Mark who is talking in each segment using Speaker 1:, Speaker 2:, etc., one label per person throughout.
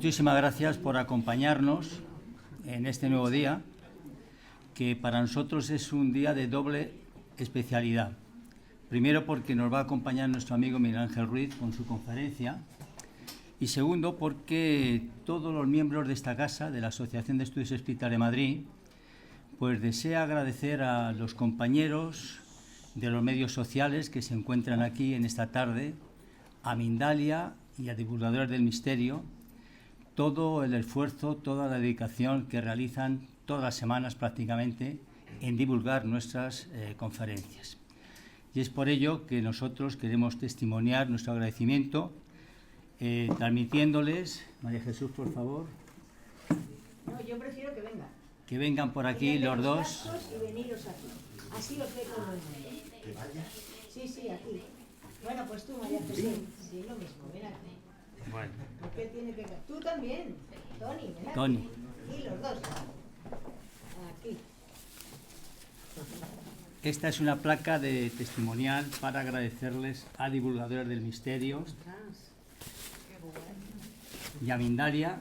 Speaker 1: muchísimas gracias por acompañarnos en este nuevo día, que para nosotros es un día de doble especialidad. Primero, porque nos va a acompañar nuestro amigo Miguel Ángel Ruiz con su conferencia, y segundo, porque todos los miembros de esta casa, de la Asociación de Estudios Espíritas de Madrid, pues desea agradecer a los compañeros de los medios sociales que se encuentran aquí en esta tarde, a Mindalia y a Divulgadores del Misterio, todo el esfuerzo, toda la dedicación que realizan todas las semanas prácticamente en divulgar nuestras conferencias. Y es por ello que nosotros queremos testimoniar nuestro agradecimiento, transmitiéndoles, María Jesús, por favor.
Speaker 2: No, yo prefiero que vengan.
Speaker 1: Que vengan por aquí los dos.
Speaker 2: Y veniros aquí. Así os ve todo el mundo. ¿Que vaya? Sí, sí, aquí. Bueno, pues tú, María Jesús. Sí, lo mismo, ven aquí.
Speaker 1: Bueno.
Speaker 2: ¿Por qué tiene que...? Tú también, Tony, ven aquí.
Speaker 1: Tony.
Speaker 2: Y los dos. Aquí.
Speaker 1: Esta es una placa de testimonial para agradecerles a Divulgadores del Misterio y a Mindalia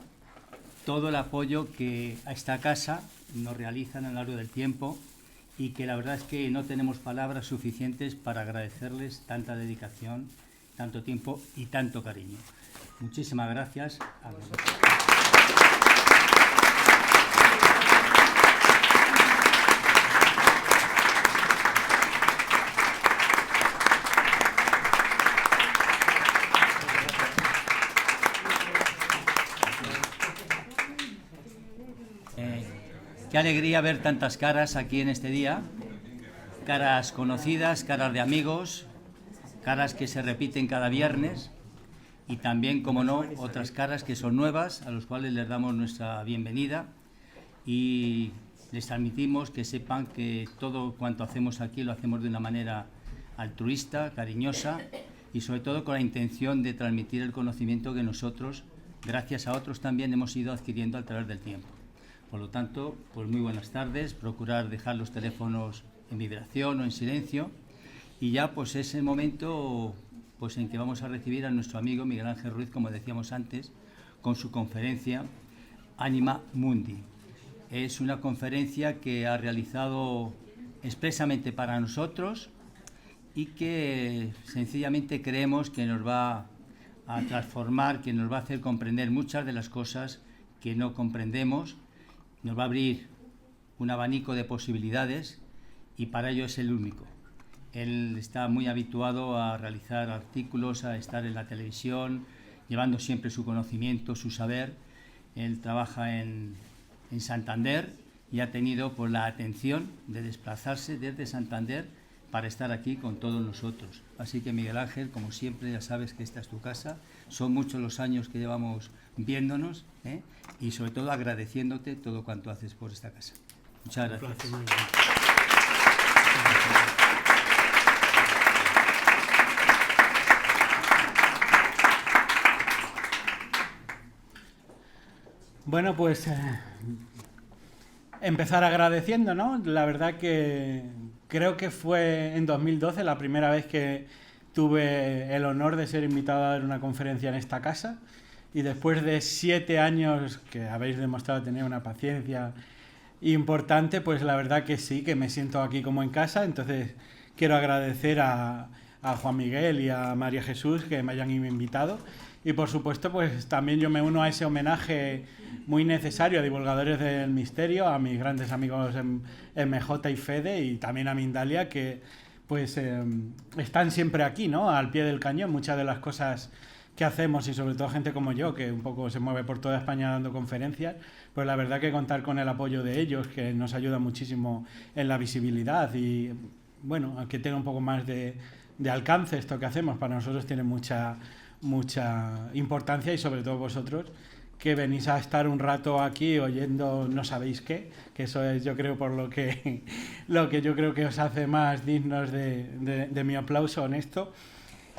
Speaker 1: todo el apoyo que a esta casa nos realizan a lo largo del tiempo, y que la verdad es que no tenemos palabras suficientes para agradecerles tanta dedicación, tanto tiempo y tanto cariño. Muchísimas gracias a vosotros. Qué alegría ver tantas caras aquí en este día, caras conocidas, caras de amigos, caras que se repiten cada viernes, y también, como no, otras caras que son nuevas, a los cuales les damos nuestra bienvenida y les transmitimos que sepan que todo cuanto hacemos aquí lo hacemos de una manera altruista, cariñosa y sobre todo con la intención de transmitir el conocimiento que nosotros, gracias a otros también, hemos ido adquiriendo a través del tiempo. Por lo tanto, pues muy buenas tardes, procurar dejar los teléfonos en vibración o en silencio, y ya pues es el momento pues en que vamos a recibir a nuestro amigo Miguel Ángel Ruiz, como decíamos antes, con su conferencia Anima Mundi. Es una conferencia que ha realizado expresamente para nosotros y que sencillamente creemos que nos va a transformar, que nos va a hacer comprender muchas de las cosas que no comprendemos. Nos va a abrir un abanico de posibilidades, y para ello es el único. Él está muy habituado a realizar artículos, a estar en la televisión, llevando siempre su conocimiento, su saber. Él trabaja en Santander y ha tenido pues, la atención de desplazarse desde Santander para estar aquí con todos nosotros. Así que, Miguel Ángel, como siempre, ya sabes que esta es tu casa. Son muchos los años que llevamos viéndonos, y sobre todo agradeciéndote todo cuanto haces por esta casa. Muchas gracias.
Speaker 3: Bueno, pues empezar agradeciendo, ¿no? La verdad que creo que fue en 2012 la primera vez que tuve el honor de ser invitado a dar una conferencia en esta casa, y después de 7 años que habéis demostrado tener una paciencia importante, pues la verdad que sí, que me siento aquí como en casa. Entonces quiero agradecer a Juan Miguel y a María Jesús que me hayan invitado, y por supuesto pues también yo me uno a ese homenaje muy necesario a Divulgadores del Misterio, a mis grandes amigos MJ y Fede, y también a Mindalia, que pues están siempre aquí, ¿no? Al pie del cañón. Muchas de las cosas que hacemos, y sobre todo gente como yo, que un poco se mueve por toda España dando conferencias, pues la verdad que contar con el apoyo de ellos, que nos ayuda muchísimo en la visibilidad, y bueno, aunque tenga un poco más de alcance esto que hacemos, para nosotros tiene mucha importancia, y sobre todo vosotros, que venís a estar un rato aquí oyendo no sabéis qué, que eso es, yo creo, por lo que yo creo que os hace más dignos de mi aplauso honesto.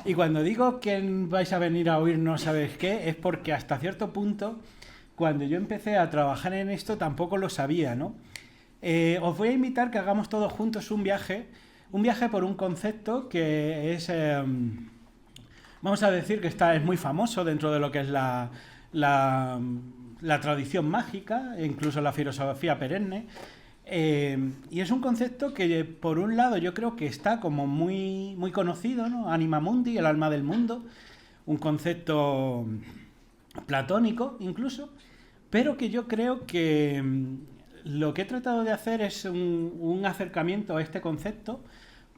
Speaker 3: Y cuando digo que vais a venir a oír no sabéis qué, es porque hasta cierto punto, cuando yo empecé a trabajar en esto, tampoco lo sabía, ¿no? Os voy a invitar que hagamos todos juntos un viaje por un concepto que es, vamos a decir que es muy famoso dentro de lo que es la la tradición mágica, e incluso la filosofía perenne. Y es un concepto que, por un lado, yo creo que está como muy, muy conocido, ¿no? Anima mundi, el alma del mundo, un concepto platónico incluso, pero que yo creo que lo que he tratado de hacer es un acercamiento a este concepto,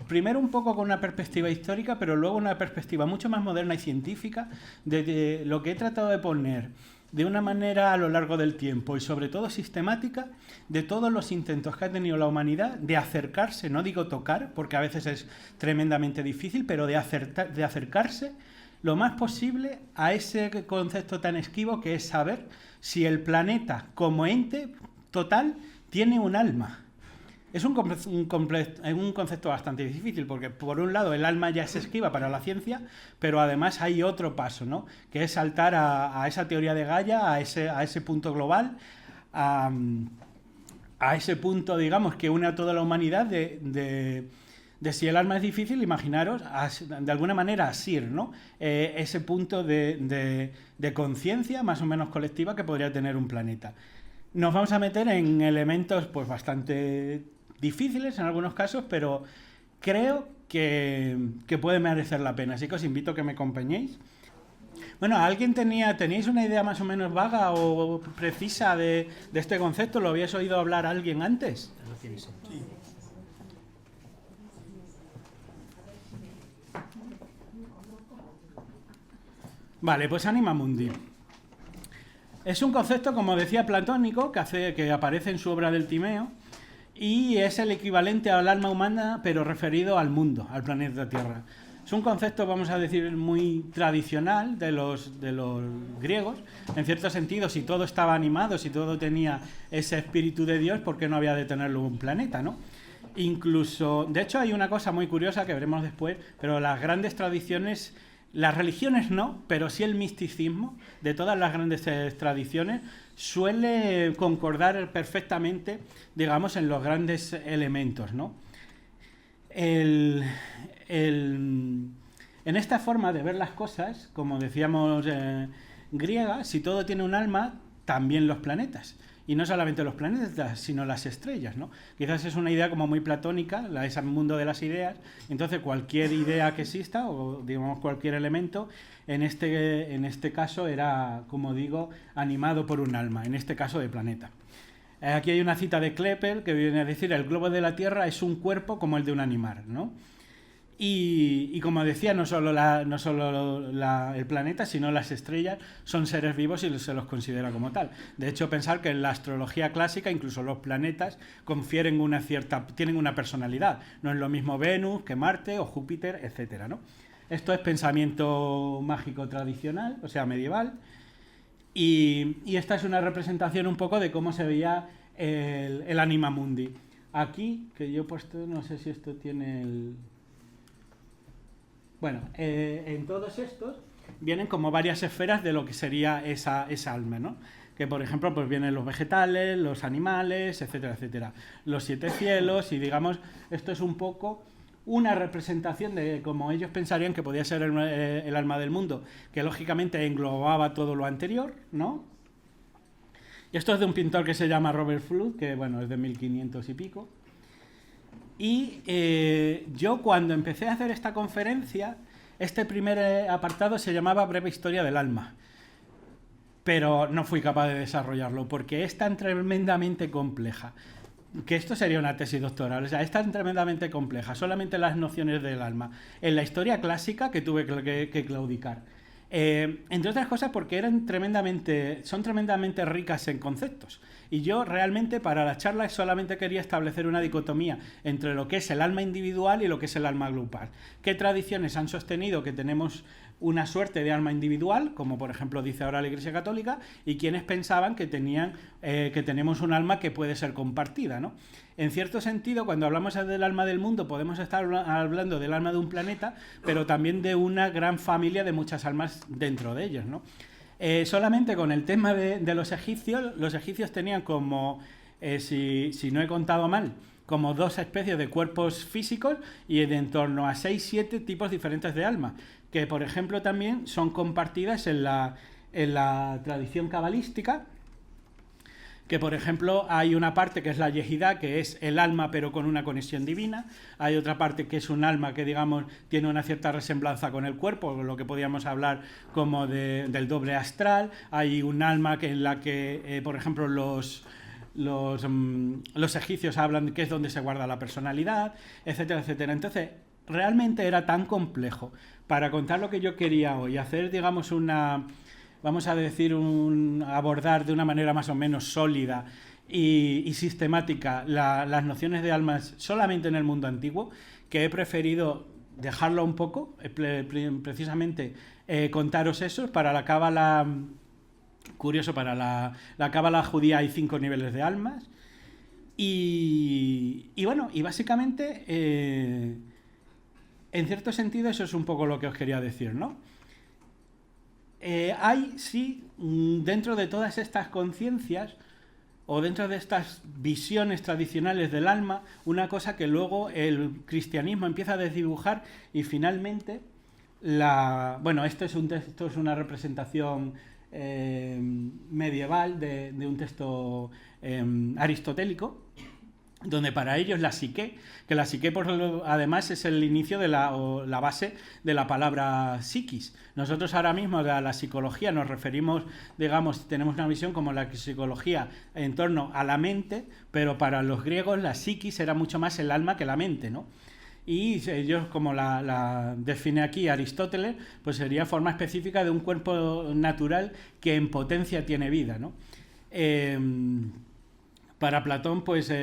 Speaker 3: primero un poco con una perspectiva histórica, pero luego una perspectiva mucho más moderna y científica, de lo que he tratado de poner de una manera a lo largo del tiempo y sobre todo sistemática, de todos los intentos que ha tenido la humanidad de acercarse, no digo tocar, porque a veces es tremendamente difícil, pero de acercarse lo más posible a ese concepto tan esquivo que es saber si el planeta como ente total tiene un alma. Es un concepto bastante difícil porque, por un lado, el alma ya se esquiva para la ciencia, pero además hay otro paso, ¿no? Que es saltar a esa teoría de Gaia, a ese punto global, a ese punto, digamos, que une a toda la humanidad de si el alma es difícil, imaginaros, de alguna manera, asir, ¿no? Ese punto de conciencia más o menos colectiva que podría tener un planeta. Nos vamos a meter en elementos pues bastante difíciles en algunos casos, pero creo que puede merecer la pena, así que os invito a que me acompañéis. Bueno, ¿teníais una idea más o menos vaga o precisa de este concepto? ¿Lo habíais oído hablar a alguien antes?
Speaker 4: Sí.
Speaker 3: Vale, pues Anima Mundi. Es un concepto, como decía, platónico, que aparece en su obra del Timeo, y es el equivalente al alma humana, pero referido al mundo, al planeta Tierra. Es un concepto, vamos a decir, muy tradicional de los griegos. En cierto sentido, si todo estaba animado, si todo tenía ese espíritu de Dios, ¿por qué no había de tenerlo un planeta, no? Incluso, de hecho, hay una cosa muy curiosa que veremos después, pero las grandes tradiciones, las religiones no, pero sí el misticismo de todas las grandes tradiciones suele concordar perfectamente, digamos, en los grandes elementos, ¿no? En esta forma de ver las cosas, como decíamos griega, si todo tiene un alma, también los planetas. Y no solamente los planetas, sino las estrellas, ¿no? Quizás es una idea como muy platónica, es el mundo de las ideas. Entonces, cualquier idea que exista, o digamos cualquier elemento, en este caso era, como digo, animado por un alma, en este caso de planeta. Aquí hay una cita de Kepler que viene a decir: el globo de la Tierra es un cuerpo como el de un animal, ¿no? Y como decía, no solo el planeta, sino las estrellas son seres vivos y se los considera como tal. De hecho, pensar que en la astrología clásica incluso los planetas tienen una personalidad. No es lo mismo Venus que Marte o Júpiter, etcétera, ¿no? Esto es pensamiento mágico tradicional, o sea, medieval. Y esta es una representación un poco de cómo se veía el Anima Mundi. Aquí, que yo he puesto, no sé si esto tiene el... Bueno, en todos estos vienen como varias esferas de lo que sería esa alma, ¿no? Que, por ejemplo, pues vienen los vegetales, los animales, etcétera, etcétera. Los 7 cielos, y digamos, esto es un poco una representación de cómo ellos pensarían que podía ser el alma del mundo, que lógicamente englobaba todo lo anterior, ¿no? Y esto es de un pintor que se llama Robert Fludd, que, bueno, es de 1500 y pico. Y yo, cuando empecé a hacer esta conferencia, este primer apartado se llamaba Breve Historia del Alma, pero no fui capaz de desarrollarlo porque es tan tremendamente compleja, que esto sería una tesis doctoral. O sea, es tan tremendamente compleja, solamente las nociones del alma, en la historia clásica, que tuve que claudicar. Entre otras cosas porque son tremendamente ricas en conceptos. Y yo realmente para la charla solamente quería establecer una dicotomía entre lo que es el alma individual y lo que es el alma grupal. ¿Qué tradiciones han sostenido que tenemos una suerte de alma individual, como por ejemplo dice ahora la Iglesia Católica, y quienes pensaban que tenemos un alma que puede ser compartida, ¿no? En cierto sentido, cuando hablamos del alma del mundo, podemos estar hablando del alma de un planeta, pero también de una gran familia de muchas almas dentro de ellos, ¿no? Solamente con el tema de los egipcios tenían como, si no he contado mal, como 2 especies de cuerpos físicos y de en torno a 6-7 tipos diferentes de alma, que por ejemplo también son compartidas en en la tradición cabalística, que por ejemplo hay una parte que es la Yehidá, que es el alma pero con una conexión divina. Hay otra parte que es un alma que, digamos, tiene una cierta resemblanza con el cuerpo, lo que podríamos hablar como del doble astral. Hay un alma en la que, por ejemplo, los egipcios hablan de que es donde se guarda la personalidad, etcétera, etcétera. Entonces, realmente era tan complejo para contar lo que yo quería hoy, hacer, digamos, vamos a decir, abordar de una manera más o menos sólida y sistemática las nociones de almas solamente en el mundo antiguo, que he preferido dejarlo un poco, precisamente contaros eso. Para la cábala, curioso, para la cábala judía hay 5 niveles de almas, y bueno, y básicamente, en cierto sentido, eso es un poco lo que os quería decir, ¿no? Hay, sí, dentro de todas estas conciencias o dentro de estas visiones tradicionales del alma, una cosa que luego el cristianismo empieza a desdibujar y finalmente bueno, esto es una representación medieval de un texto aristotélico, donde para ellos la psique, que la psique además es el inicio o la base de la palabra psiquis. Nosotros ahora mismo a la psicología nos referimos, digamos, tenemos una visión como la psicología en torno a la mente, pero para los griegos la psiquis era mucho más el alma que la mente, ¿no? Y ellos, como la define aquí Aristóteles, pues sería forma específica de un cuerpo natural que en potencia tiene vida, ¿no? Para Platón, pues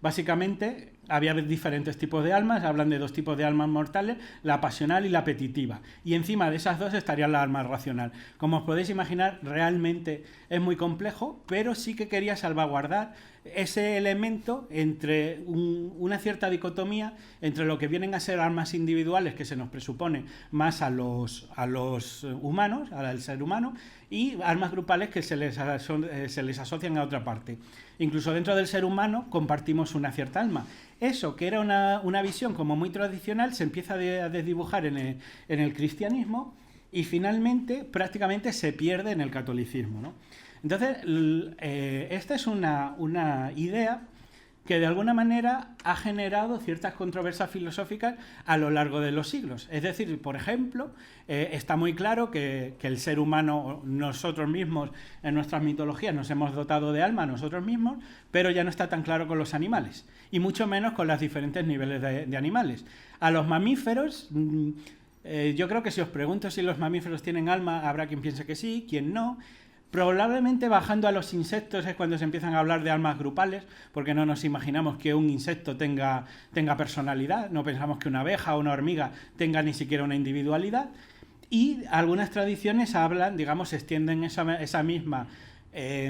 Speaker 3: básicamente había diferentes tipos de almas. Hablan de 2 tipos de almas mortales, la pasional y la apetitiva. Y encima de esas 2 estaría la alma racional. Como os podéis imaginar, realmente es muy complejo, pero sí que quería salvaguardar ese elemento entre una cierta dicotomía entre lo que vienen a ser almas individuales, que se nos presupone más a los humanos, al ser humano, y almas grupales que se les asocian a otra parte. Incluso dentro del ser humano compartimos una cierta alma. Eso, que era una visión como muy tradicional, se empieza a desdibujar en el cristianismo y finalmente prácticamente se pierde en el catolicismo, ¿no? Entonces, esta es una idea que de alguna manera ha generado ciertas controversias filosóficas a lo largo de los siglos. Es decir, por ejemplo, está muy claro que el ser humano, nosotros mismos, en nuestras mitologías nos hemos dotado de alma nosotros mismos, pero ya no está tan claro con los animales, y mucho menos con los diferentes niveles de animales. A los mamíferos, yo creo que si os pregunto si los mamíferos tienen alma, habrá quien piense que sí, quien no. Probablemente bajando a los insectos es cuando se empiezan a hablar de almas grupales, porque no nos imaginamos que un insecto tenga personalidad, no pensamos que una abeja o una hormiga tenga ni siquiera una individualidad, y algunas tradiciones hablan, digamos, extienden esa misma,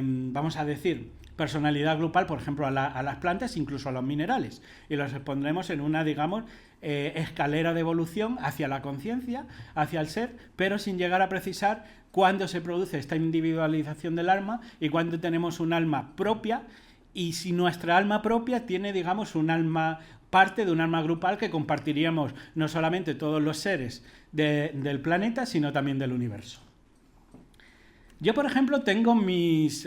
Speaker 3: vamos a decir, personalidad grupal, por ejemplo, a las plantas, incluso a los minerales, y los pondremos en una, digamos, escalera de evolución hacia la conciencia, hacia el ser, pero sin llegar a precisar cuándo se produce esta individualización del alma y cuándo tenemos un alma propia, y si nuestra alma propia tiene, digamos, parte de un alma grupal que compartiríamos no solamente todos los seres del planeta, sino también del universo. Yo, por ejemplo, tengo mis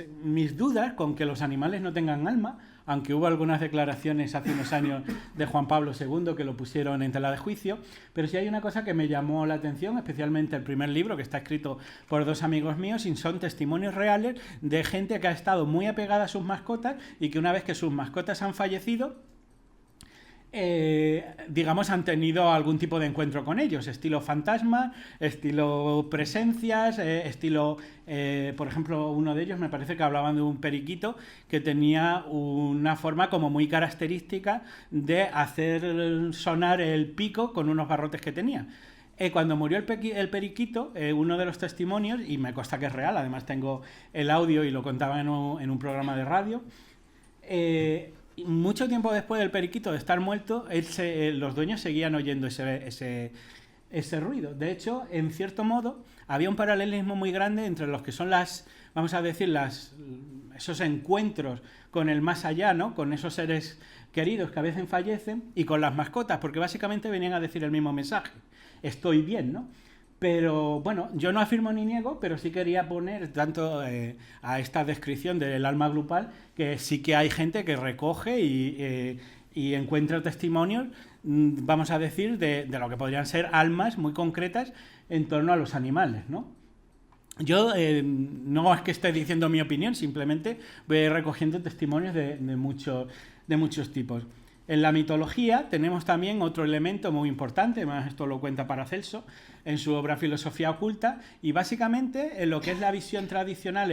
Speaker 3: dudas con que los animales no tengan alma, aunque hubo algunas declaraciones hace unos años de Juan Pablo II que lo pusieron en tela de juicio, pero sí hay una cosa que me llamó la atención, especialmente el primer libro, que está escrito por 2 amigos míos, y son testimonios reales de gente que ha estado muy apegada a sus mascotas y que una vez que sus mascotas han fallecido, digamos, han tenido algún tipo de encuentro con ellos, estilo fantasma, estilo presencias, estilo, por ejemplo, uno de ellos me parece que hablaban de un periquito que tenía una forma como muy característica de hacer sonar el pico con unos barrotes que tenía. Cuando murió el periquito, uno de los testimonios, y me consta que es real, además tengo el audio y lo contaba en un programa de radio, mucho tiempo después del periquito de estar muerto, los dueños seguían oyendo ese ruido. De hecho, en cierto modo, había un paralelismo muy grande entre los que son vamos a decir, esos encuentros con el más allá, ¿no? Con esos seres queridos que a veces fallecen, y con las mascotas, porque básicamente venían a decir el mismo mensaje: estoy bien, ¿no? Pero bueno, yo no afirmo ni niego, pero sí quería poner tanto a esta descripción del alma grupal, que sí que hay gente que recoge y encuentra testimonios, vamos a decir, de lo que podrían ser almas muy concretas en torno a los animales, ¿no? Yo no es que esté diciendo mi opinión, simplemente voy recogiendo testimonios de muchos tipos. En la mitología tenemos también otro elemento muy importante, además esto lo cuenta Paracelso en su obra Filosofía Oculta, y básicamente en lo que es la visión tradicional,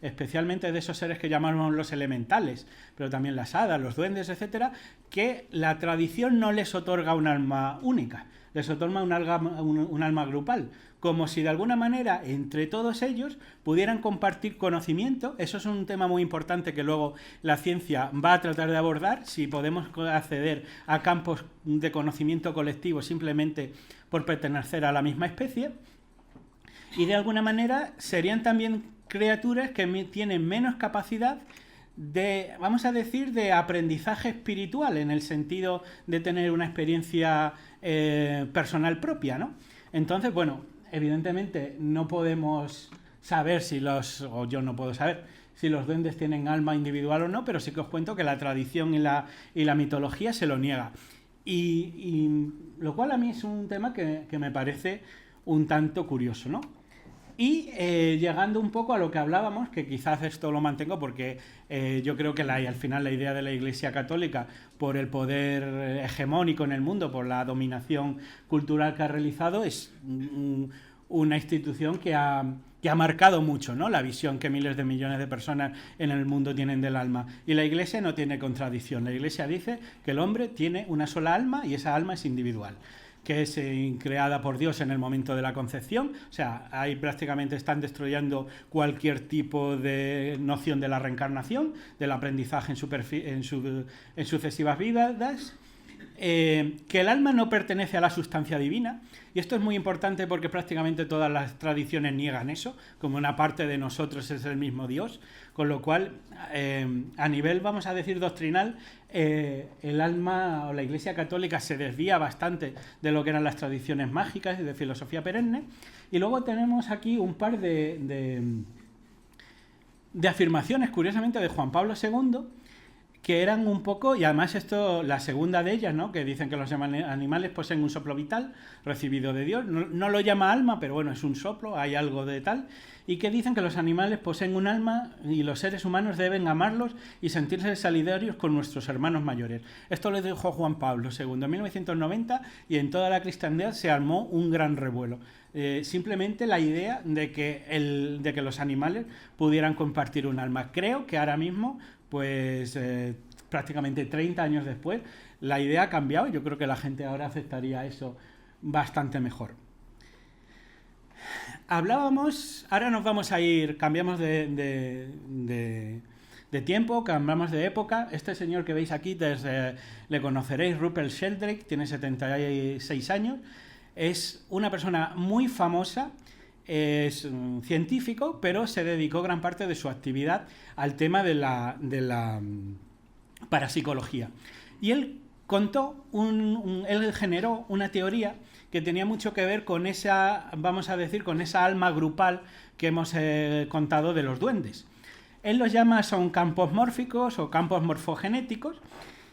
Speaker 3: especialmente de esos seres que llamamos los elementales, pero también las hadas, los duendes, etcétera, que la tradición no les otorga un alma única, les otorga un alma grupal, como si de alguna manera entre todos ellos pudieran compartir conocimiento. Eso es un tema muy importante que luego la ciencia va a tratar de abordar, si podemos acceder a campos de conocimiento colectivo simplemente por pertenecer a la misma especie, y de alguna manera serían también criaturas que tienen menos capacidad de, vamos a decir, de aprendizaje espiritual, en el sentido de tener una experiencia personal propia, ¿no? Entonces, bueno, evidentemente no podemos saber o yo no puedo saber si los duendes tienen alma individual o no, pero sí que os cuento que la tradición y la mitología se lo niega. Y lo cual a mí es un tema que me parece un tanto curioso, ¿no? Y llegando un poco a lo que hablábamos, que quizás esto lo mantengo porque yo creo que al final la idea de la Iglesia Católica, por el poder hegemónico en el mundo, por la dominación cultural que ha realizado, es una institución que ha marcado mucho, ¿no?, la visión que miles de millones de personas en el mundo tienen del alma. Y la Iglesia no tiene contradicción. La Iglesia dice que el hombre tiene una sola alma y esa alma es individual, que es creada por Dios en el momento de la concepción. O sea, ahí prácticamente están destruyendo cualquier tipo de noción de la reencarnación, del aprendizaje en sucesivas vidas. Que el alma no pertenece a la sustancia divina, y esto es muy importante porque prácticamente todas las tradiciones niegan eso, como una parte de nosotros es el mismo Dios, con lo cual a nivel, vamos a decir, doctrinal, el alma o la Iglesia Católica se desvía bastante de lo que eran las tradiciones mágicas y de filosofía perenne. Y luego tenemos aquí un par de afirmaciones, curiosamente, de Juan Pablo II, que eran un poco, y además esto, la segunda de ellas, ¿no?, que dicen que los animales poseen un soplo vital recibido de Dios, no lo llama alma, pero bueno, es un soplo, hay algo de tal, y que dicen que los animales poseen un alma y los seres humanos deben amarlos y sentirse solidarios con nuestros hermanos mayores. Esto lo dijo Juan Pablo II en 1990, y en toda la cristiandad se armó un gran revuelo. Simplemente la idea de que los animales pudieran compartir un alma. Creo que ahora mismo, pues prácticamente 30 años después, la idea ha cambiado. Yo creo que la gente ahora aceptaría eso bastante mejor. Hablábamos, ahora nos vamos a ir, cambiamos de tiempo, cambiamos de época. Este señor que veis aquí, le conoceréis, Rupert Sheldrake, tiene 76 años, es una persona muy famosa. Es un científico, pero se dedicó gran parte de su actividad al tema de la parapsicología. Y él él generó una teoría que tenía mucho que ver con esa, vamos a decir, con esa alma grupal que hemos contado de los duendes. Él los llama, son campos mórficos o campos morfogenéticos.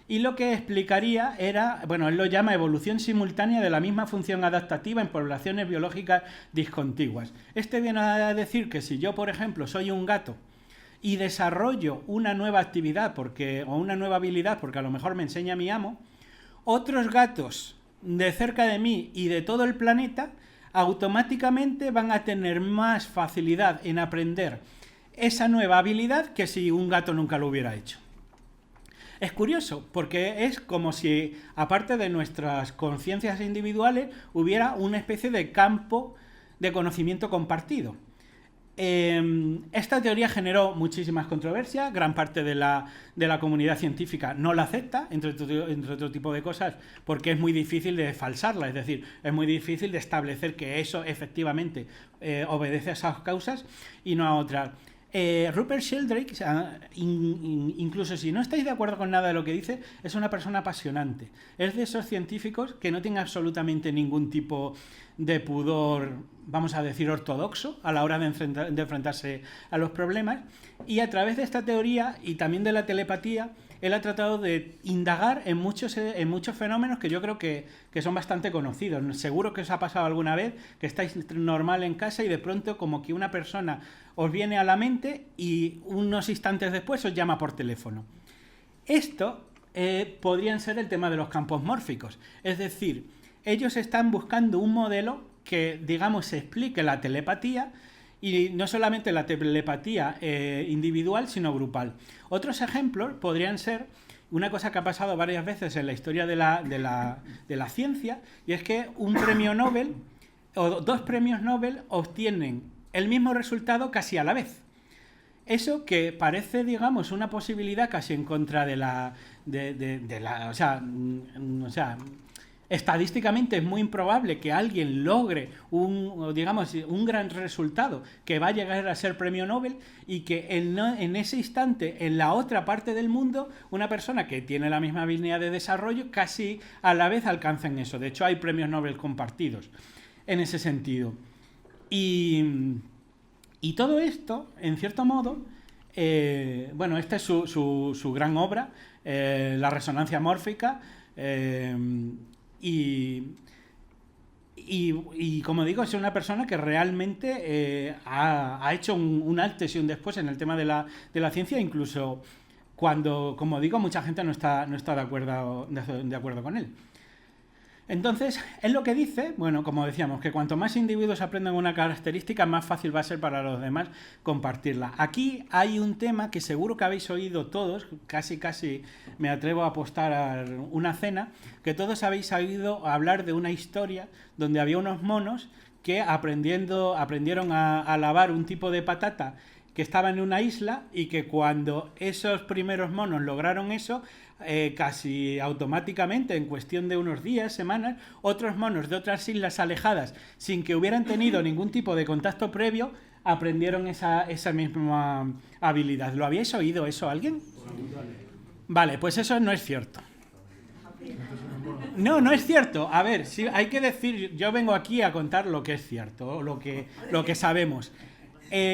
Speaker 3: Y lo que explicaría era, bueno, él lo llama evolución simultánea de la misma función adaptativa en poblaciones biológicas discontiguas. Este viene a decir que si yo, por ejemplo, soy un gato y desarrollo una nueva actividad o una nueva habilidad porque a lo mejor me enseña mi amo, otros gatos de cerca de mí y de todo el planeta automáticamente van a tener más facilidad en aprender esa nueva habilidad que si un gato nunca lo hubiera hecho. Es curioso, porque es como si, aparte de nuestras conciencias individuales, hubiera una especie de campo de conocimiento compartido. Esta teoría generó muchísimas controversias, gran parte de la comunidad científica no la acepta, entre otro tipo de cosas, porque es muy difícil de falsarla, es decir, es muy difícil de establecer que eso efectivamente obedece a esas causas y no a otras. Rupert Sheldrake, incluso si no estáis de acuerdo con nada de lo que dice, es una persona apasionante. Es de esos científicos que no tienen absolutamente ningún tipo de pudor, vamos a decir, ortodoxo a la hora de enfrentarse a los problemas, y a través de esta teoría y también de la telepatía, él ha tratado de indagar en muchos fenómenos que yo creo que son bastante conocidos. Seguro que os ha pasado alguna vez que estáis normal en casa y de pronto como que una persona os viene a la mente y unos instantes después os llama por teléfono. Esto podrían ser el tema de los campos mórficos. Es decir, ellos están buscando un modelo que, digamos, explique la telepatía, y no solamente la telepatía individual, sino grupal. Otros ejemplos podrían ser una cosa que ha pasado varias veces en la historia de la ciencia, y es que un premio Nobel o dos premios Nobel obtienen el mismo resultado casi a la vez. Eso que parece, digamos, una posibilidad casi en contra o sea, estadísticamente es muy improbable que alguien logre un gran resultado que va a llegar a ser premio Nobel, y que en ese instante, en la otra parte del mundo, una persona que tiene la misma línea de desarrollo casi a la vez alcancen eso. De hecho, hay premios Nobel compartidos en ese sentido. Y todo esto, en cierto modo, esta es su gran obra, La resonancia mórfica, y como digo, es una persona que realmente ha hecho un antes y un después en el tema de la ciencia, incluso cuando, como digo, mucha gente no está de acuerdo con él. Entonces, él lo que dice, bueno, como decíamos, que cuanto más individuos aprendan una característica, más fácil va a ser para los demás compartirla. Aquí hay un tema que seguro que habéis oído todos, casi me atrevo a apostar a una cena, que todos habéis oído hablar de una historia donde había unos monos que aprendieron a lavar un tipo de patata que estaba en una isla, y que cuando esos primeros monos lograron eso, casi automáticamente, en cuestión de unos días, semanas, otros monos de otras islas alejadas, sin que hubieran tenido ningún tipo de contacto previo, aprendieron esa misma habilidad. ¿Lo habíais oído eso alguien? Vale, pues eso no es cierto. No es cierto. A ver, sí, hay que decir, yo vengo aquí a contar lo que es cierto, lo que sabemos.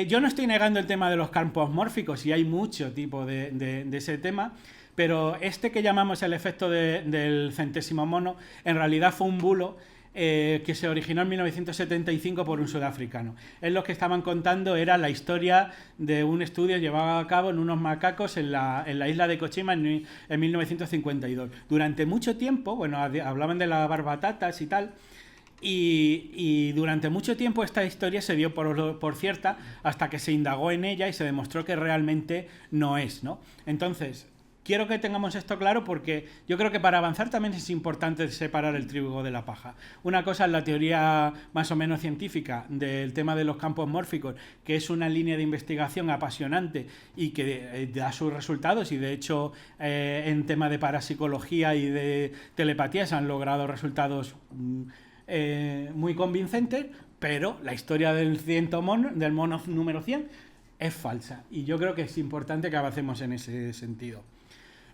Speaker 3: Yo no estoy negando el tema de los campos mórficos, y hay mucho tipo de ese tema, pero este que llamamos el efecto del centésimo mono, en realidad fue un bulo que se originó en 1975 por un sudafricano. Lo que estaban contando era la historia de un estudio llevado a cabo en unos macacos en la isla de Cochima en 1952. Durante mucho tiempo, bueno, hablaban de lavar batatas y tal, y durante mucho tiempo esta historia se dio por cierta, hasta que se indagó en ella y se demostró que realmente no es, ¿no? Entonces, quiero que tengamos esto claro, porque yo creo que para avanzar también es importante separar el trigo de la paja. Una cosa es la teoría más o menos científica del tema de los campos mórficos, que es una línea de investigación apasionante y que da sus resultados, y de hecho en tema de parapsicología y de telepatía se han logrado resultados muy convincentes, pero la historia del mono número 100 es falsa, y yo creo que es importante que avancemos en ese sentido.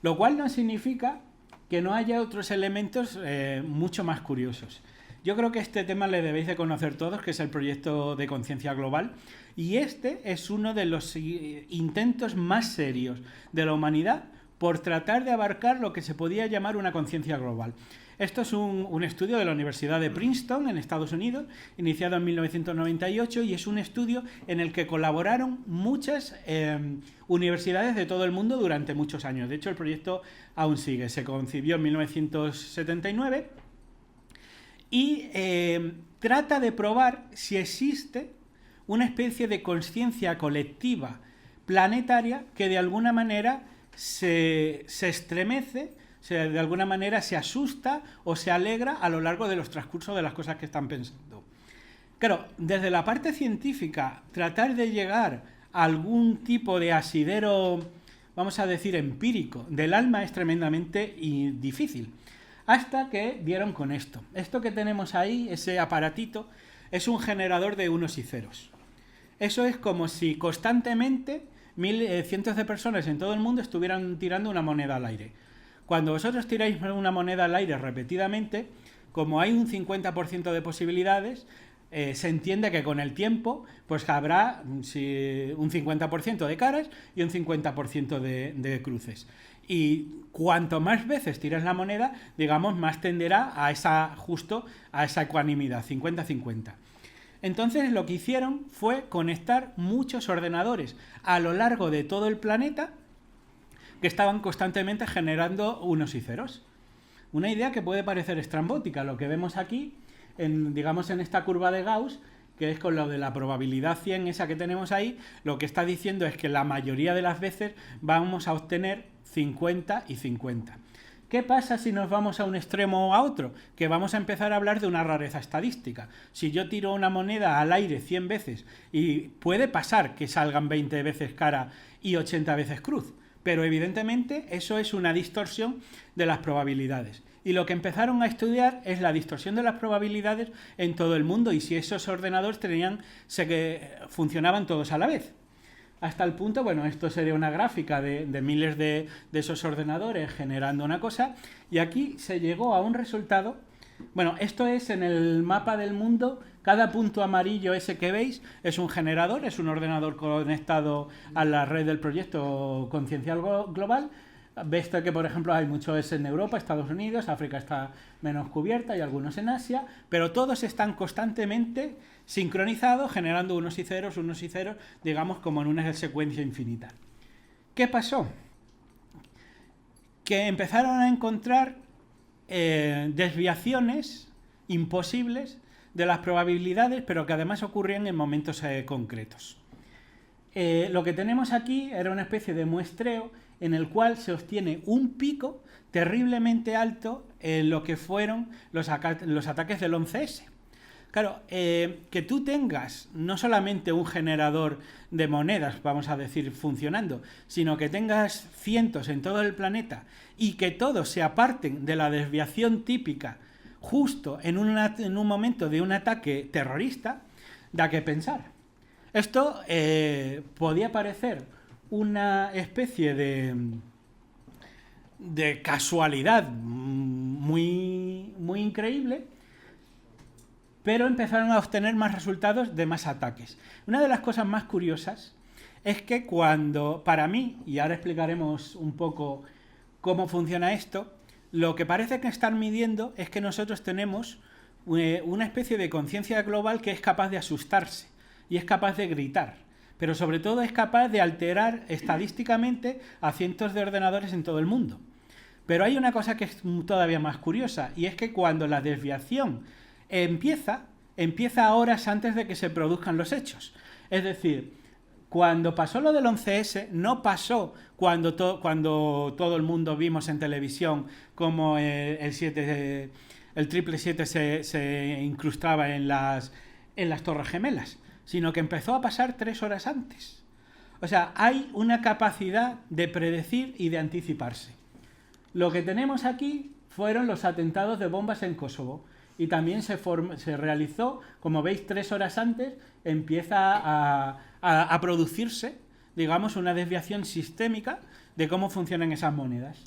Speaker 3: Lo cual no significa que no haya otros elementos mucho más curiosos. Yo creo que este tema le debéis de conocer todos, que es el proyecto de conciencia global, y este es uno de los intentos más serios de la humanidad por tratar de abarcar lo que se podía llamar una conciencia global. Esto es un estudio de la Universidad de Princeton, en Estados Unidos, iniciado en 1998, y es un estudio en el que colaboraron muchas universidades de todo el mundo durante muchos años. De hecho, el proyecto aún sigue. Se concibió en 1979 y trata de probar si existe una especie de conciencia colectiva planetaria que de alguna manera se estremece, de alguna manera se asusta o se alegra a lo largo de los transcursos de las cosas que están pensando. Claro, desde la parte científica, tratar de llegar a algún tipo de asidero, vamos a decir, empírico del alma es tremendamente difícil. Hasta que dieron con esto. Esto que tenemos ahí, ese aparatito, es un generador de unos y ceros. Eso es como si constantemente cientos de personas en todo el mundo estuvieran tirando una moneda al aire. Cuando vosotros tiráis una moneda al aire repetidamente, como hay un 50% de posibilidades, se entiende que con el tiempo pues habrá un 50% de caras y un 50% de cruces. Y cuanto más veces tires la moneda, digamos, más tenderá a esa ecuanimidad, 50-50. Entonces lo que hicieron fue conectar muchos ordenadores a lo largo de todo el planeta que estaban constantemente generando unos y ceros. Una idea que puede parecer estrambótica. Lo que vemos aquí, digamos en esta curva de Gauss, que es con lo de la probabilidad 100, esa que tenemos ahí, lo que está diciendo es que la mayoría de las veces vamos a obtener 50 y 50. ¿Qué pasa si nos vamos a un extremo o a otro? Que vamos a empezar a hablar de una rareza estadística. Si yo tiro una moneda al aire 100 veces, y puede pasar que salgan 20 veces cara y 80 veces cruz, pero evidentemente eso es una distorsión de las probabilidades. Y lo que empezaron a estudiar es la distorsión de las probabilidades en todo el mundo y si esos ordenadores funcionaban todos a la vez. Hasta el punto, bueno, esto sería una gráfica de miles de esos ordenadores generando una cosa, y aquí se llegó a un resultado. Bueno, esto es en el mapa del mundo, cada punto amarillo ese que veis es un generador, es un ordenador conectado a la red del proyecto Conciencial Global. Ves que, por ejemplo, hay muchos en Europa, Estados Unidos, África está menos cubierta y algunos en Asia, pero todos están constantemente sincronizados, generando unos y ceros, digamos, como en una secuencia infinita. ¿Qué pasó? Que empezaron a encontrar desviaciones imposibles de las probabilidades, pero que además ocurrían en momentos concretos. Lo que tenemos aquí era una especie de muestreo en el cual se obtiene un pico terriblemente alto en lo que fueron los ataques del 11S. Claro, que tú tengas no solamente un generador de monedas, vamos a decir, funcionando, sino que tengas cientos en todo el planeta y que todos se aparten de la desviación típica justo en un momento de un ataque terrorista, da que pensar. Esto podía parecer una especie de casualidad muy, muy increíble, pero empezaron a obtener más resultados de más ataques. Una de las cosas más curiosas es que para mí, y ahora explicaremos un poco cómo funciona esto, lo que parece que están midiendo es que nosotros tenemos una especie de conciencia global que es capaz de asustarse y es capaz de gritar, pero sobre todo es capaz de alterar estadísticamente a cientos de ordenadores en todo el mundo. Pero hay una cosa que es todavía más curiosa, y es que cuando la desviación empieza horas antes de que se produzcan los hechos. Es decir, cuando pasó lo del 11S, no pasó cuando todo el mundo vimos en televisión cómo el 777 se incrustaba en las Torres Gemelas, sino que empezó a pasar 3 horas antes. O sea, hay una capacidad de predecir y de anticiparse. Lo que tenemos aquí fueron los atentados de bombas en Kosovo. Y también se realizó, como veis, 3 horas antes, empieza a producirse, digamos, una desviación sistémica de cómo funcionan esas monedas.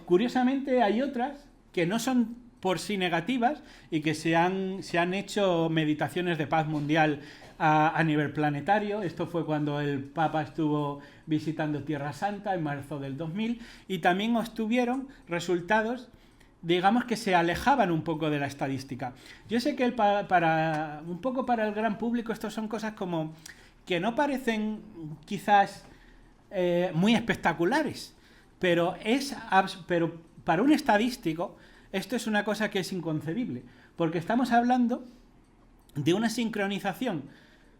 Speaker 3: Curiosamente, hay otras que no son por sí negativas y que se han hecho meditaciones de paz mundial a nivel planetario. Esto fue cuando el Papa estuvo visitando Tierra Santa en marzo del 2000, y también obtuvieron resultados, digamos, que se alejaban un poco de la estadística. Yo sé que un poco para el gran público esto son cosas como que no parecen quizás muy espectaculares, pero para un estadístico esto es una cosa que es inconcebible, porque estamos hablando de una sincronización,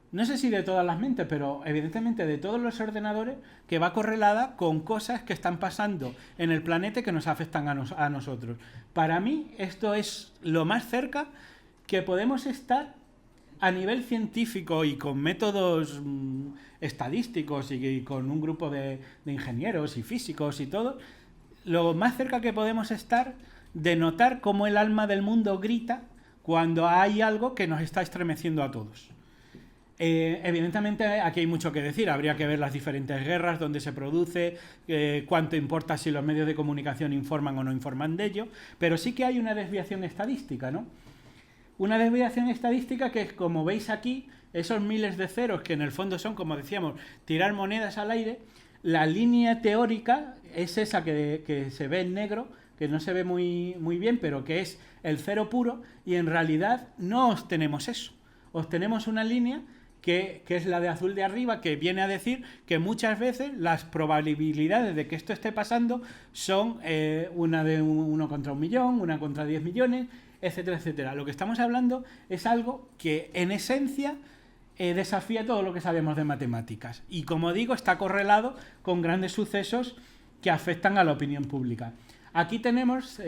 Speaker 3: no sé si de todas las mentes, pero evidentemente de todos los ordenadores, que va correlada con cosas que están pasando en el planeta que nos afectan a nosotros. Para mí esto es lo más cerca que podemos estar a nivel científico y con métodos estadísticos y con un grupo de ingenieros y físicos y todo, lo más cerca que podemos estar de notar cómo el alma del mundo grita cuando hay algo que nos está estremeciendo a todos. Evidentemente aquí hay mucho que decir, habría que ver las diferentes guerras, dónde se produce, cuánto importa si los medios de comunicación informan o no informan de ello, pero sí que hay una desviación estadística, ¿no? Una desviación estadística que es, como veis aquí, esos miles de ceros que en el fondo son, como decíamos, tirar monedas al aire. La línea teórica es esa que se ve en negro, que no se ve muy bien, pero que es el cero puro, y en realidad no obtenemos eso. Obtenemos una línea que es la de azul de arriba, que viene a decir que muchas veces las probabilidades de que esto esté pasando son una de 1 contra 1 millón, 1 contra 10 millones, etcétera, etcétera. Lo que estamos hablando es algo que en esencia desafía todo lo que sabemos de matemáticas. Y como digo, está correlado con grandes sucesos que afectan a la opinión pública. Aquí tenemos,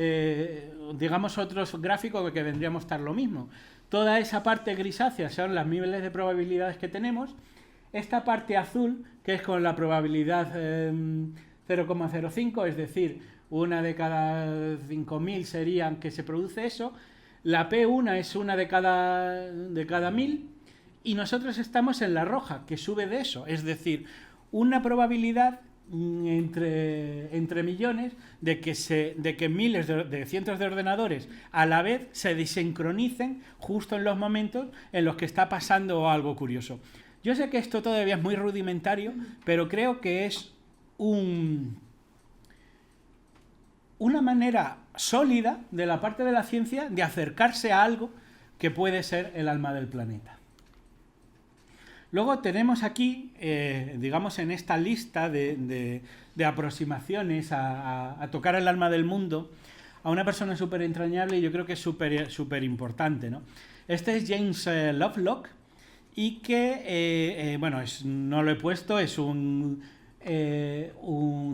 Speaker 3: digamos, otros gráficos que vendríamos a estar lo mismo. Toda esa parte grisácea son las niveles de probabilidades que tenemos. Esta parte azul, que es con la probabilidad 0,05, es decir, una de cada 5.000 serían que se produce eso. La P1 es una de cada 1.000 y nosotros estamos en la roja, que sube de eso. Es decir, una probabilidad entre millones de que miles de cientos de ordenadores a la vez se desincronicen justo en los momentos en los que está pasando algo curioso. Yo sé que esto todavía es muy rudimentario, pero creo que es una manera sólida de la parte de la ciencia de acercarse a algo que puede ser el alma del planeta. Luego tenemos aquí, digamos, en esta lista de aproximaciones a tocar el alma del mundo, a una persona súper entrañable y yo creo que es súper importante, ¿no? Este es James Lovelock y que, bueno, no lo he puesto, es un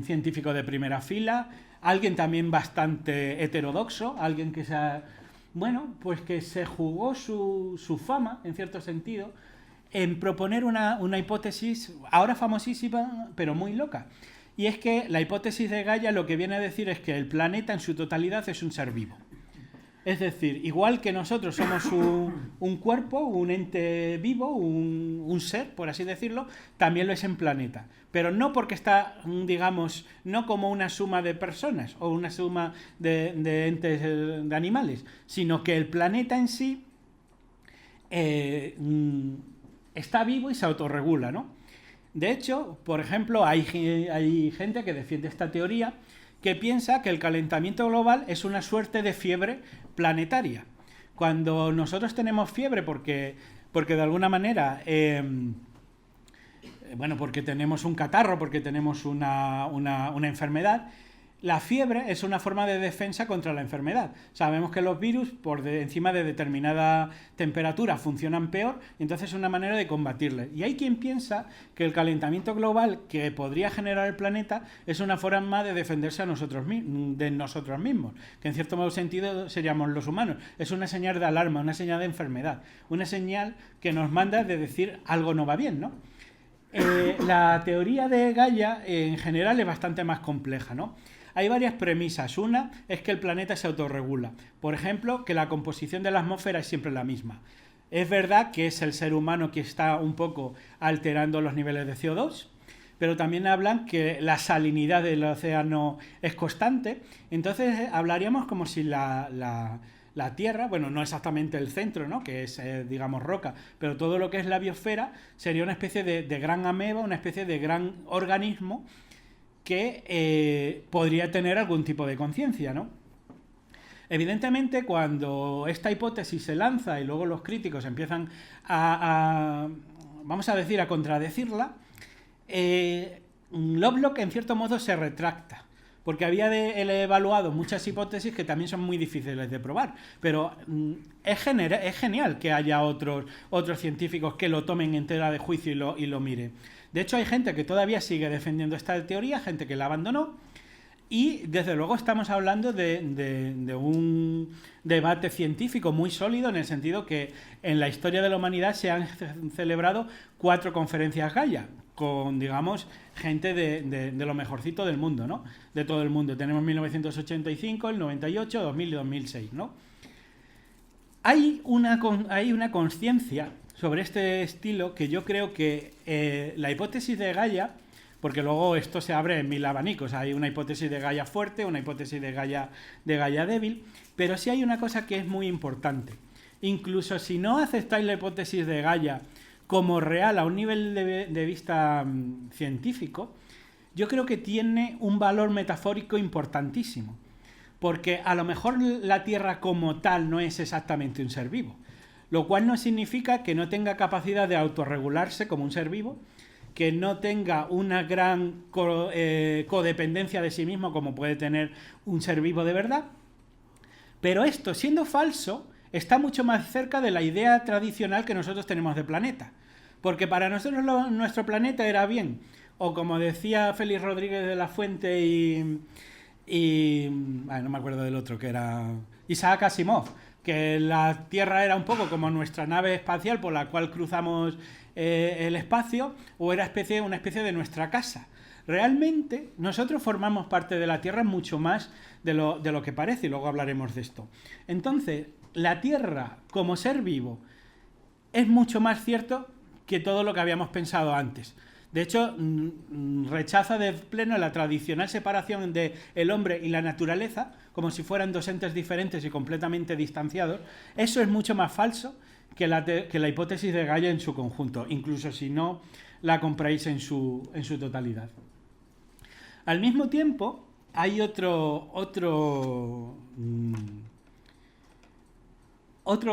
Speaker 3: científico de primera fila, alguien también bastante heterodoxo, alguien que que se jugó su fama, en cierto sentido, en proponer una hipótesis ahora famosísima, pero muy loca. Y es que la hipótesis de Gaia lo que viene a decir es que el planeta en su totalidad es un ser vivo. Es decir, igual que nosotros somos un cuerpo, un ente vivo, un ser, por así decirlo, también lo es en planeta. Pero no porque está, digamos, no como una suma de personas o una suma de entes, de animales, sino que el planeta en sí está vivo y se autorregula, ¿no? De hecho, por ejemplo, hay gente que defiende esta teoría que piensa que el calentamiento global es una suerte de fiebre planetaria. Cuando nosotros tenemos fiebre porque de alguna manera, porque tenemos un catarro, porque tenemos una enfermedad, la fiebre es una forma de defensa contra la enfermedad. Sabemos que los virus, encima de determinada temperatura, funcionan peor, y entonces es una manera de combatirle. Y hay quien piensa que el calentamiento global que podría generar el planeta es una forma de defenderse de nosotros mismos, que en cierto sentido seríamos los humanos. Es una señal de alarma, una señal de enfermedad, una señal que nos manda de decir algo no va bien, ¿no? La teoría de Gaia en general es bastante más compleja, ¿no? Hay varias premisas. Una es que el planeta se autorregula. Por ejemplo, que la composición de la atmósfera es siempre la misma. Es verdad que es el ser humano que está un poco alterando los niveles de CO2, pero también hablan que la salinidad del océano es constante. Entonces hablaríamos como si la Tierra, bueno, no exactamente el centro, ¿no?, que es, digamos, roca, pero todo lo que es la biosfera sería una especie de gran ameba, una especie de gran organismo que podría tener algún tipo de conciencia, ¿no? Evidentemente, cuando esta hipótesis se lanza y luego los críticos empiezan vamos a decir, a contradecirla, Lovelock en cierto modo se retracta, porque él evaluado muchas hipótesis que también son muy difíciles de probar, pero es genial que haya otros científicos que lo tomen en tela de juicio y lo miren. De hecho, hay gente que todavía sigue defendiendo esta teoría, gente que la abandonó, y desde luego estamos hablando de un debate científico muy sólido, en el sentido que en la historia de la humanidad se han celebrado 4 conferencias Gaia, con, digamos, gente de lo mejorcito del mundo, ¿no? De todo el mundo. Tenemos 1985, el 98, 2000 y 2006, ¿no? Hay una conciencia sobre este estilo que yo creo que la hipótesis de Gaia, porque luego esto se abre en 1000 abanicos, hay una hipótesis de Gaia fuerte, una hipótesis de Gaia débil, pero sí hay una cosa que es muy importante. Incluso si no aceptáis la hipótesis de Gaia como real a un nivel de vista científico, yo creo que tiene un valor metafórico importantísimo, porque a lo mejor la Tierra como tal no es exactamente un ser vivo, lo cual no significa que no tenga capacidad de autorregularse como un ser vivo, que no tenga una gran codependencia de sí mismo como puede tener un ser vivo de verdad, pero esto, siendo falso, está mucho más cerca de la idea tradicional que nosotros tenemos de planeta, porque para nosotros nuestro planeta era bien, o como decía Félix Rodríguez de la Fuente no me acuerdo del otro, que era Isaac Asimov, que la Tierra era un poco como nuestra nave espacial por la cual cruzamos el espacio, o era una especie de nuestra casa. Realmente nosotros formamos parte de la Tierra mucho más de lo que parece, y luego hablaremos de esto. Entonces, la Tierra como ser vivo es mucho más cierto que todo lo que habíamos pensado antes. De hecho, rechaza de pleno la tradicional separación de el hombre y la naturaleza, como si fueran dos entes diferentes y completamente distanciados. Eso es mucho más falso que la hipótesis de Gaia en su conjunto, incluso si no la compráis en su totalidad. Al mismo tiempo, hay otro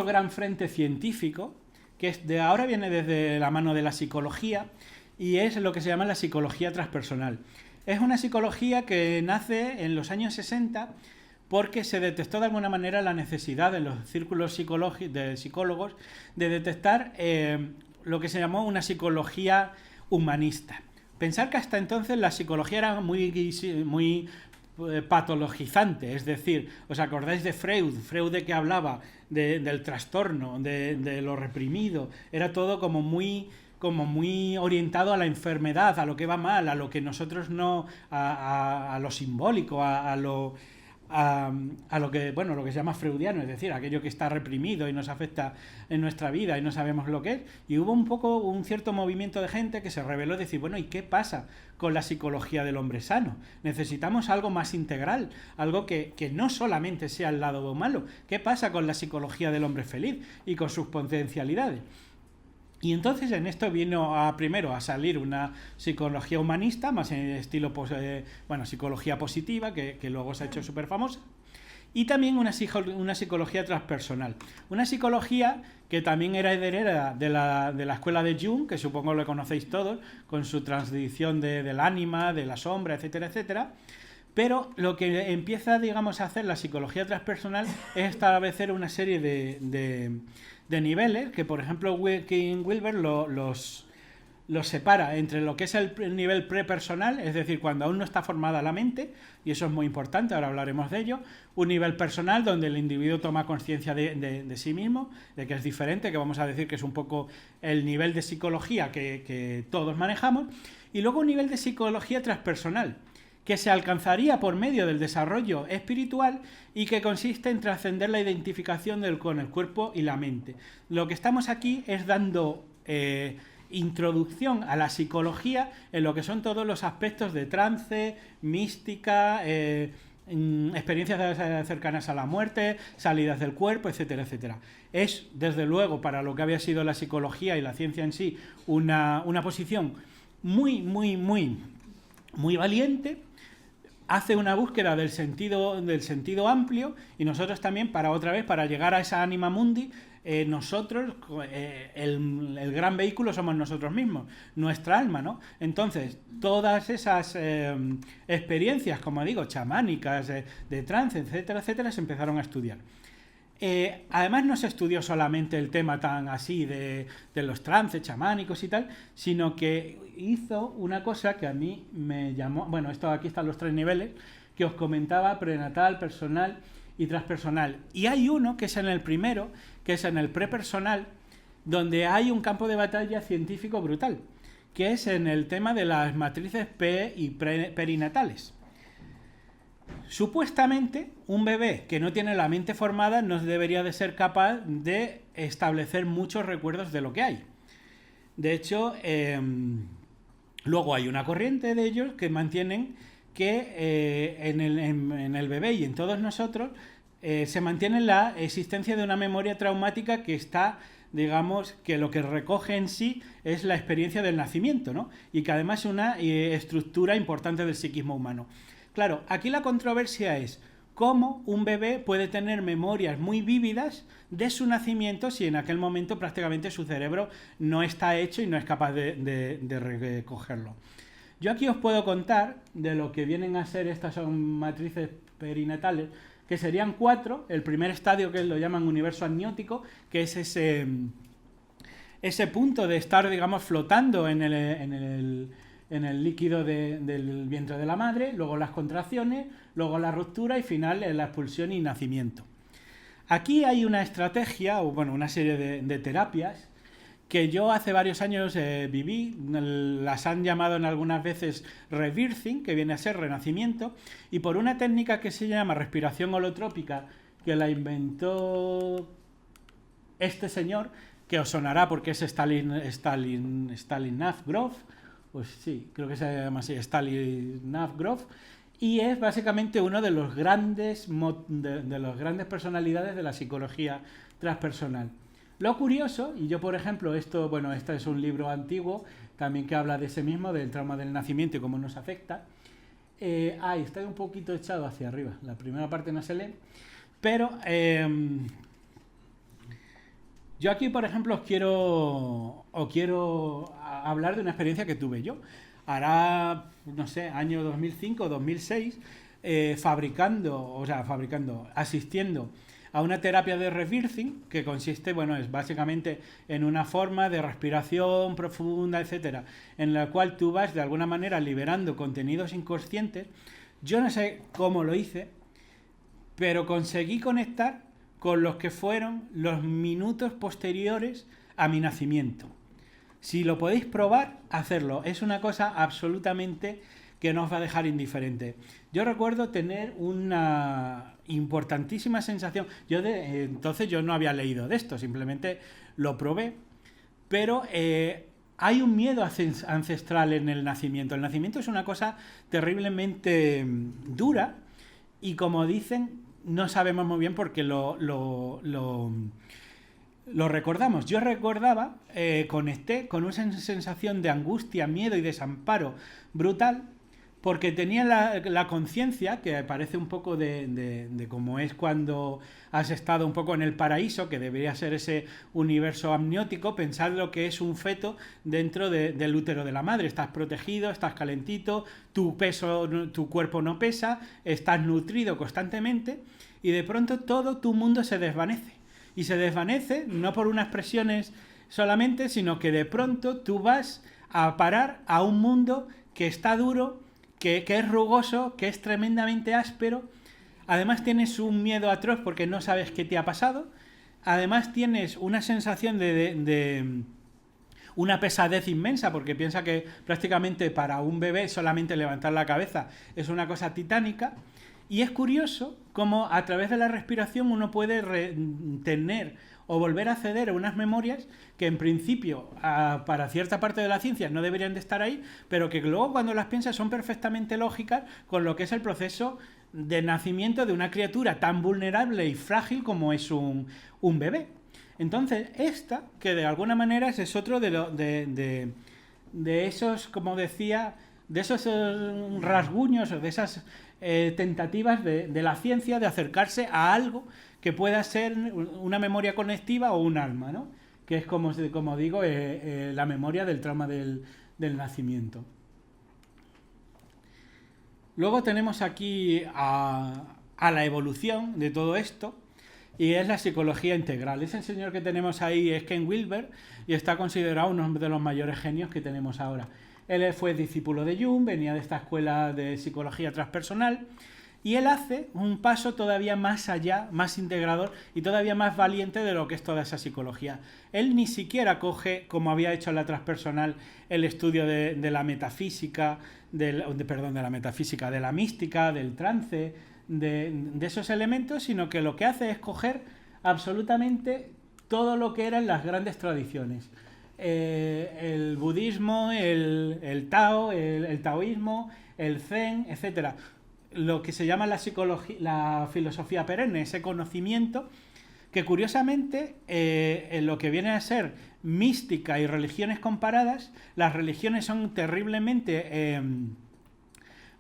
Speaker 3: gran frente científico, que ahora viene desde la mano de la psicología, y es lo que se llama la psicología transpersonal. Es una psicología que nace en los años 60 porque se detectó de alguna manera la necesidad en los círculos de psicólogos de detectar lo que se llamó una psicología humanista. Pensar que hasta entonces la psicología era muy patologizante, es decir, ¿os acordáis de Freud? Freud de que hablaba del trastorno, de lo reprimido, era todo como muy orientado a la enfermedad, a lo que va mal, a lo que nosotros no, a lo simbólico, a lo que se llama freudiano, es decir, aquello que está reprimido y nos afecta en nuestra vida y no sabemos lo que es. Y hubo un cierto movimiento de gente que se rebeló y decir, bueno, ¿y qué pasa con la psicología del hombre sano? Necesitamos algo más integral, algo que no solamente sea el lado malo. ¿Qué pasa con la psicología del hombre feliz y con sus potencialidades? Y entonces en esto vino primero a salir una psicología humanista, más en estilo psicología positiva, que luego se ha hecho súper famosa, y también una psicología transpersonal. Una psicología que también era heredera de la escuela de Jung, que supongo lo conocéis todos, con su transición del ánima, de la sombra, etcétera, etcétera. Pero lo que empieza, digamos, a hacer la psicología transpersonal es establecer una serie de niveles que, por ejemplo, King Wilber los separa entre lo que es el nivel prepersonal, es decir, cuando aún no está formada la mente, y eso es muy importante, ahora hablaremos de ello, un nivel personal donde el individuo toma conciencia de sí mismo, de que es diferente, que vamos a decir que es un poco el nivel de psicología que todos manejamos, y luego un nivel de psicología transpersonal, que se alcanzaría por medio del desarrollo espiritual y que consiste en trascender la identificación con el cuerpo y la mente. Lo que estamos aquí es dando introducción a la psicología en lo que son todos los aspectos de trance, mística, experiencias cercanas a la muerte, salidas del cuerpo, etcétera, etcétera. Es, desde luego, para lo que había sido la psicología y la ciencia en sí, una posición muy valiente. Hace una búsqueda del sentido amplio, y nosotros también, para llegar a esa anima mundi, nosotros, el gran vehículo somos nosotros mismos, nuestra alma, ¿no? Entonces, todas esas experiencias, como digo, chamánicas, de trance, etcétera, etcétera, se empezaron a estudiar. Además, no se estudió solamente el tema tan así de los trances chamánicos y tal, sino que hizo una cosa que a mí me llamó... Bueno, aquí están los 3 niveles que os comentaba: prenatal, personal y transpersonal. Y hay uno que es en el primero, que es en el prepersonal, donde hay un campo de batalla científico brutal, que es en el tema de las matrices P y perinatales. Supuestamente, un bebé que no tiene la mente formada no debería de ser capaz de establecer muchos recuerdos de lo que hay. De hecho, luego hay una corriente de ellos que mantienen que en el bebé y en todos nosotros se mantiene la existencia de una memoria traumática que está, digamos, que lo que recoge en sí es la experiencia del nacimiento, ¿no? Y que además es una estructura importante del psiquismo humano. Claro, aquí la controversia es cómo un bebé puede tener memorias muy vívidas de su nacimiento si en aquel momento prácticamente su cerebro no está hecho y no es capaz de recogerlo. Yo aquí os puedo contar de lo que vienen a ser estas son matrices perinatales, que serían 4. El primer estadio, que lo llaman universo amniótico, que es ese punto de estar, digamos, flotando en el líquido del vientre de la madre, luego las contracciones, luego la ruptura y final la expulsión y nacimiento. Aquí hay una estrategia, o bueno, una serie de terapias que yo hace varios años viví, las han llamado en algunas veces rebirthing, que viene a ser renacimiento, y por una técnica que se llama respiración holotrópica, que la inventó este señor, que os sonará porque es Stalin Grof, pues sí, creo que se llama así, Stalin Grof, y es básicamente uno de los grandes personalidades de la psicología transpersonal. Lo curioso, y yo por ejemplo, este es un libro antiguo, también que habla de ese mismo, del trauma del nacimiento y cómo nos afecta. Está un poquito echado hacia arriba, la primera parte no se lee, pero yo aquí por ejemplo os quiero hablar de una experiencia que tuve yo. Hará, no sé, año 2005 o 2006, asistiendo a una terapia de rebirthing que consiste, es básicamente en una forma de respiración profunda, etcétera, en la cual tú vas de alguna manera liberando contenidos inconscientes. Yo no sé cómo lo hice, pero conseguí conectar con los que fueron los minutos posteriores a mi nacimiento. Si lo podéis probar, hacerlo. Es una cosa absolutamente que no os va a dejar indiferente. Yo recuerdo tener una importantísima sensación. Entonces yo no había leído de esto, simplemente lo probé. Pero hay un miedo ancestral en el nacimiento. El nacimiento es una cosa terriblemente dura y, como dicen, no sabemos muy bien porque lo recordamos. Yo recordaba, conecté con una sensación de angustia, miedo y desamparo brutal, porque tenía la conciencia, que parece un poco de cómo es cuando has estado un poco en el paraíso, que debería ser ese universo amniótico, pensar lo que es un feto dentro del útero de la madre. Estás protegido, estás calentito, tu cuerpo no pesa, estás nutrido constantemente y de pronto todo tu mundo se desvanece. Y se desvanece no por unas presiones solamente, sino que de pronto tú vas a parar a un mundo que está duro, que es rugoso, que es tremendamente áspero. Además tienes un miedo atroz porque no sabes qué te ha pasado. Además tienes una sensación de una pesadez inmensa, porque piensa que prácticamente para un bebé solamente levantar la cabeza es una cosa titánica. Y es curioso cómo a través de la respiración uno puede tener o volver a acceder a unas memorias que en principio para cierta parte de la ciencia no deberían de estar ahí, pero que luego cuando las piensas son perfectamente lógicas con lo que es el proceso de nacimiento de una criatura tan vulnerable y frágil como es un bebé. Entonces, esta, que de alguna manera es otro de esos, como decía, de esos rasguños o de esas tentativas de la ciencia de acercarse a algo que pueda ser una memoria conectiva o un alma, ¿no? Que es, como digo, la memoria del trauma del nacimiento. Luego tenemos aquí a la evolución de todo esto, y es la psicología integral. Ese señor que tenemos ahí es Ken Wilber y está considerado uno de los mayores genios que tenemos ahora. Él fue discípulo de Jung, venía de esta escuela de psicología transpersonal, y él hace un paso todavía más allá, más integrador y todavía más valiente de lo que es toda esa psicología. Él ni siquiera coge, como había hecho la transpersonal, el estudio de la metafísica, de la mística, del trance, de esos elementos, sino que lo que hace es coger absolutamente todo lo que eran las grandes tradiciones. El budismo, el Tao, el taoísmo, el Zen, etcétera. Lo que se llama la filosofía perenne, ese conocimiento que curiosamente en lo que viene a ser mística y religiones comparadas, las religiones son terriblemente,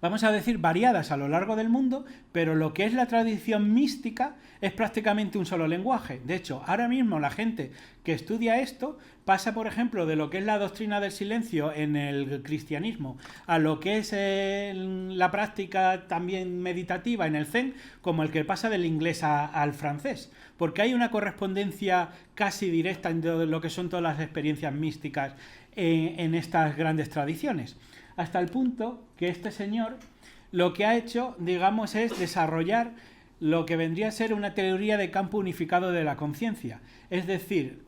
Speaker 3: vamos a decir, variadas a lo largo del mundo, pero lo que es la tradición mística es prácticamente un solo lenguaje. De hecho, ahora mismo la gente que estudia esto pasa, por ejemplo, de lo que es la doctrina del silencio en el cristianismo a lo que es la práctica también meditativa en el Zen, como el que pasa del inglés al francés, porque hay una correspondencia casi directa en lo que son todas las experiencias místicas en estas grandes tradiciones. Hasta el punto que este señor lo que ha hecho, digamos, es desarrollar lo que vendría a ser una teoría de campo unificado de la conciencia. Es decir,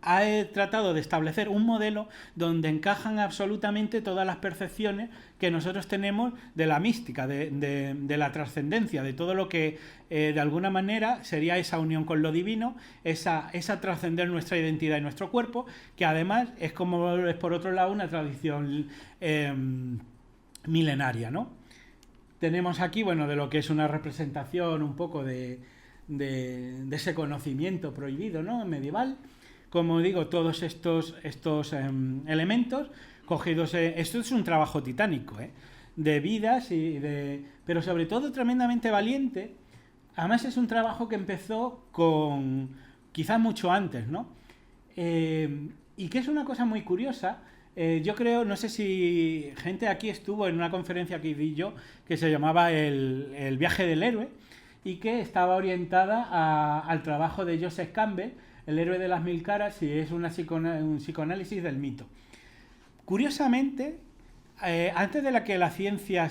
Speaker 3: ha tratado de establecer un modelo donde encajan absolutamente todas las percepciones que nosotros tenemos de la mística, de la trascendencia, de todo lo que de alguna manera sería esa unión con lo divino, esa trascender nuestra identidad y nuestro cuerpo, que además es, como es por otro lado, una tradición milenaria, ¿no? Tenemos aquí, bueno, de lo que es una representación un poco de ese conocimiento prohibido, ¿no?, medieval. Como digo, todos estos elementos cogidos. Esto es un trabajo titánico, de vidas pero sobre todo tremendamente valiente. Además es un trabajo que empezó quizás mucho antes, ¿no? Y que es una cosa muy curiosa. Yo creo, no sé si gente aquí estuvo en una conferencia que di yo, que se llamaba el viaje del héroe, y que estaba orientada al trabajo de Joseph Campbell, el héroe de las 1000 caras, y es un psicoanálisis del mito. Curiosamente, antes de que la ciencia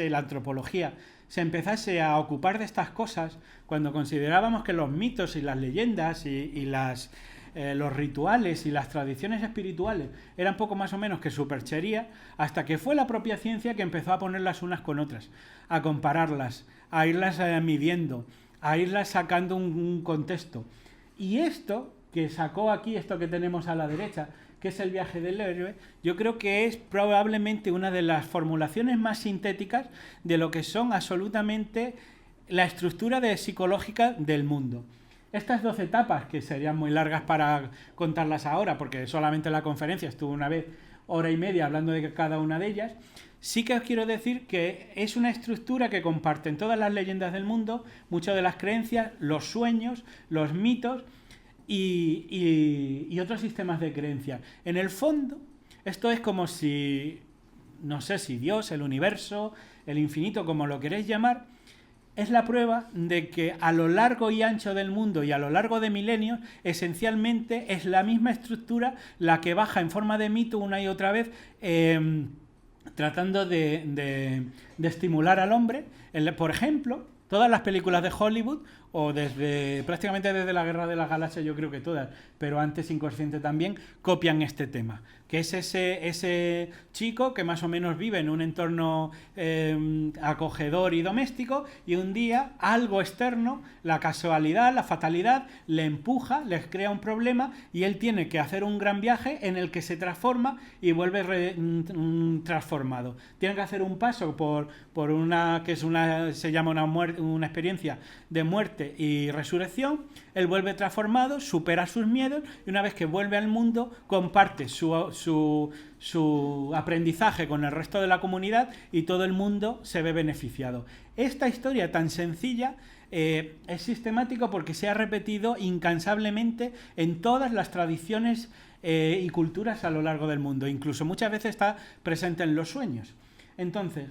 Speaker 3: la antropología, se empezase a ocupar de estas cosas, cuando considerábamos que los mitos y las leyendas y los rituales y las tradiciones espirituales eran poco más o menos que superchería, hasta que fue la propia ciencia que empezó a ponerlas unas con otras, a compararlas, a irlas midiendo, a irlas sacando un contexto. Y esto que sacó aquí, esto que tenemos a la derecha, que es el viaje del héroe, yo creo que es probablemente una de las formulaciones más sintéticas de lo que son absolutamente la estructura psicológica del mundo. Estas 12 etapas, que serían muy largas para contarlas ahora, porque solamente la conferencia estuvo una vez hora y media hablando de cada una de ellas, sí que os quiero decir que es una estructura que comparten todas las leyendas del mundo, muchas de las creencias, los sueños, los mitos y otros sistemas de creencias. En el fondo, esto es como si, no sé si Dios, el universo, el infinito, como lo queréis llamar, es la prueba de que a lo largo y ancho del mundo y a lo largo de milenios, esencialmente es la misma estructura la que baja en forma de mito una y otra vez, tratando de estimular al hombre. Por ejemplo, todas las películas de Hollywood, o prácticamente desde la Guerra de las Galaxias, yo creo que todas, pero antes inconsciente también, copian este tema, que es ese chico que más o menos vive en un entorno acogedor y doméstico, y un día algo externo, la casualidad, la fatalidad, le empuja, les crea un problema, y él tiene que hacer un gran viaje en el que se transforma y vuelve transformado. Tiene que hacer un paso por una que se llama una experiencia de muerte y resurrección. Él vuelve transformado, supera sus miedos, y una vez que vuelve al mundo comparte su aprendizaje con el resto de la comunidad, y todo el mundo se ve beneficiado. Esta historia tan sencilla es sistemático porque se ha repetido incansablemente en todas las tradiciones y culturas a lo largo del mundo. Incluso muchas veces está presente en los sueños. Entonces,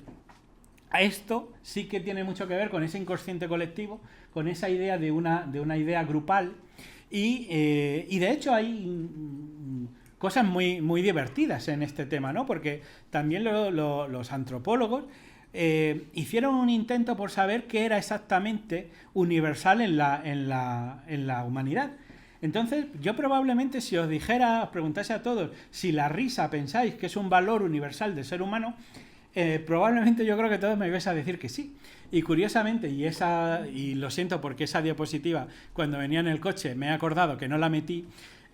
Speaker 3: esto sí que tiene mucho que ver con ese inconsciente colectivo, con esa idea de una idea grupal, y de hecho hay cosas muy, muy divertidas en este tema, ¿no? Porque también los antropólogos hicieron un intento por saber qué era exactamente universal en la humanidad. Entonces, yo probablemente, si os preguntase a todos si la risa pensáis que es un valor universal del ser humano, probablemente yo creo que todos me vais a decir que sí. Y curiosamente, y lo siento porque esa diapositiva cuando venía en el coche me he acordado que no la metí,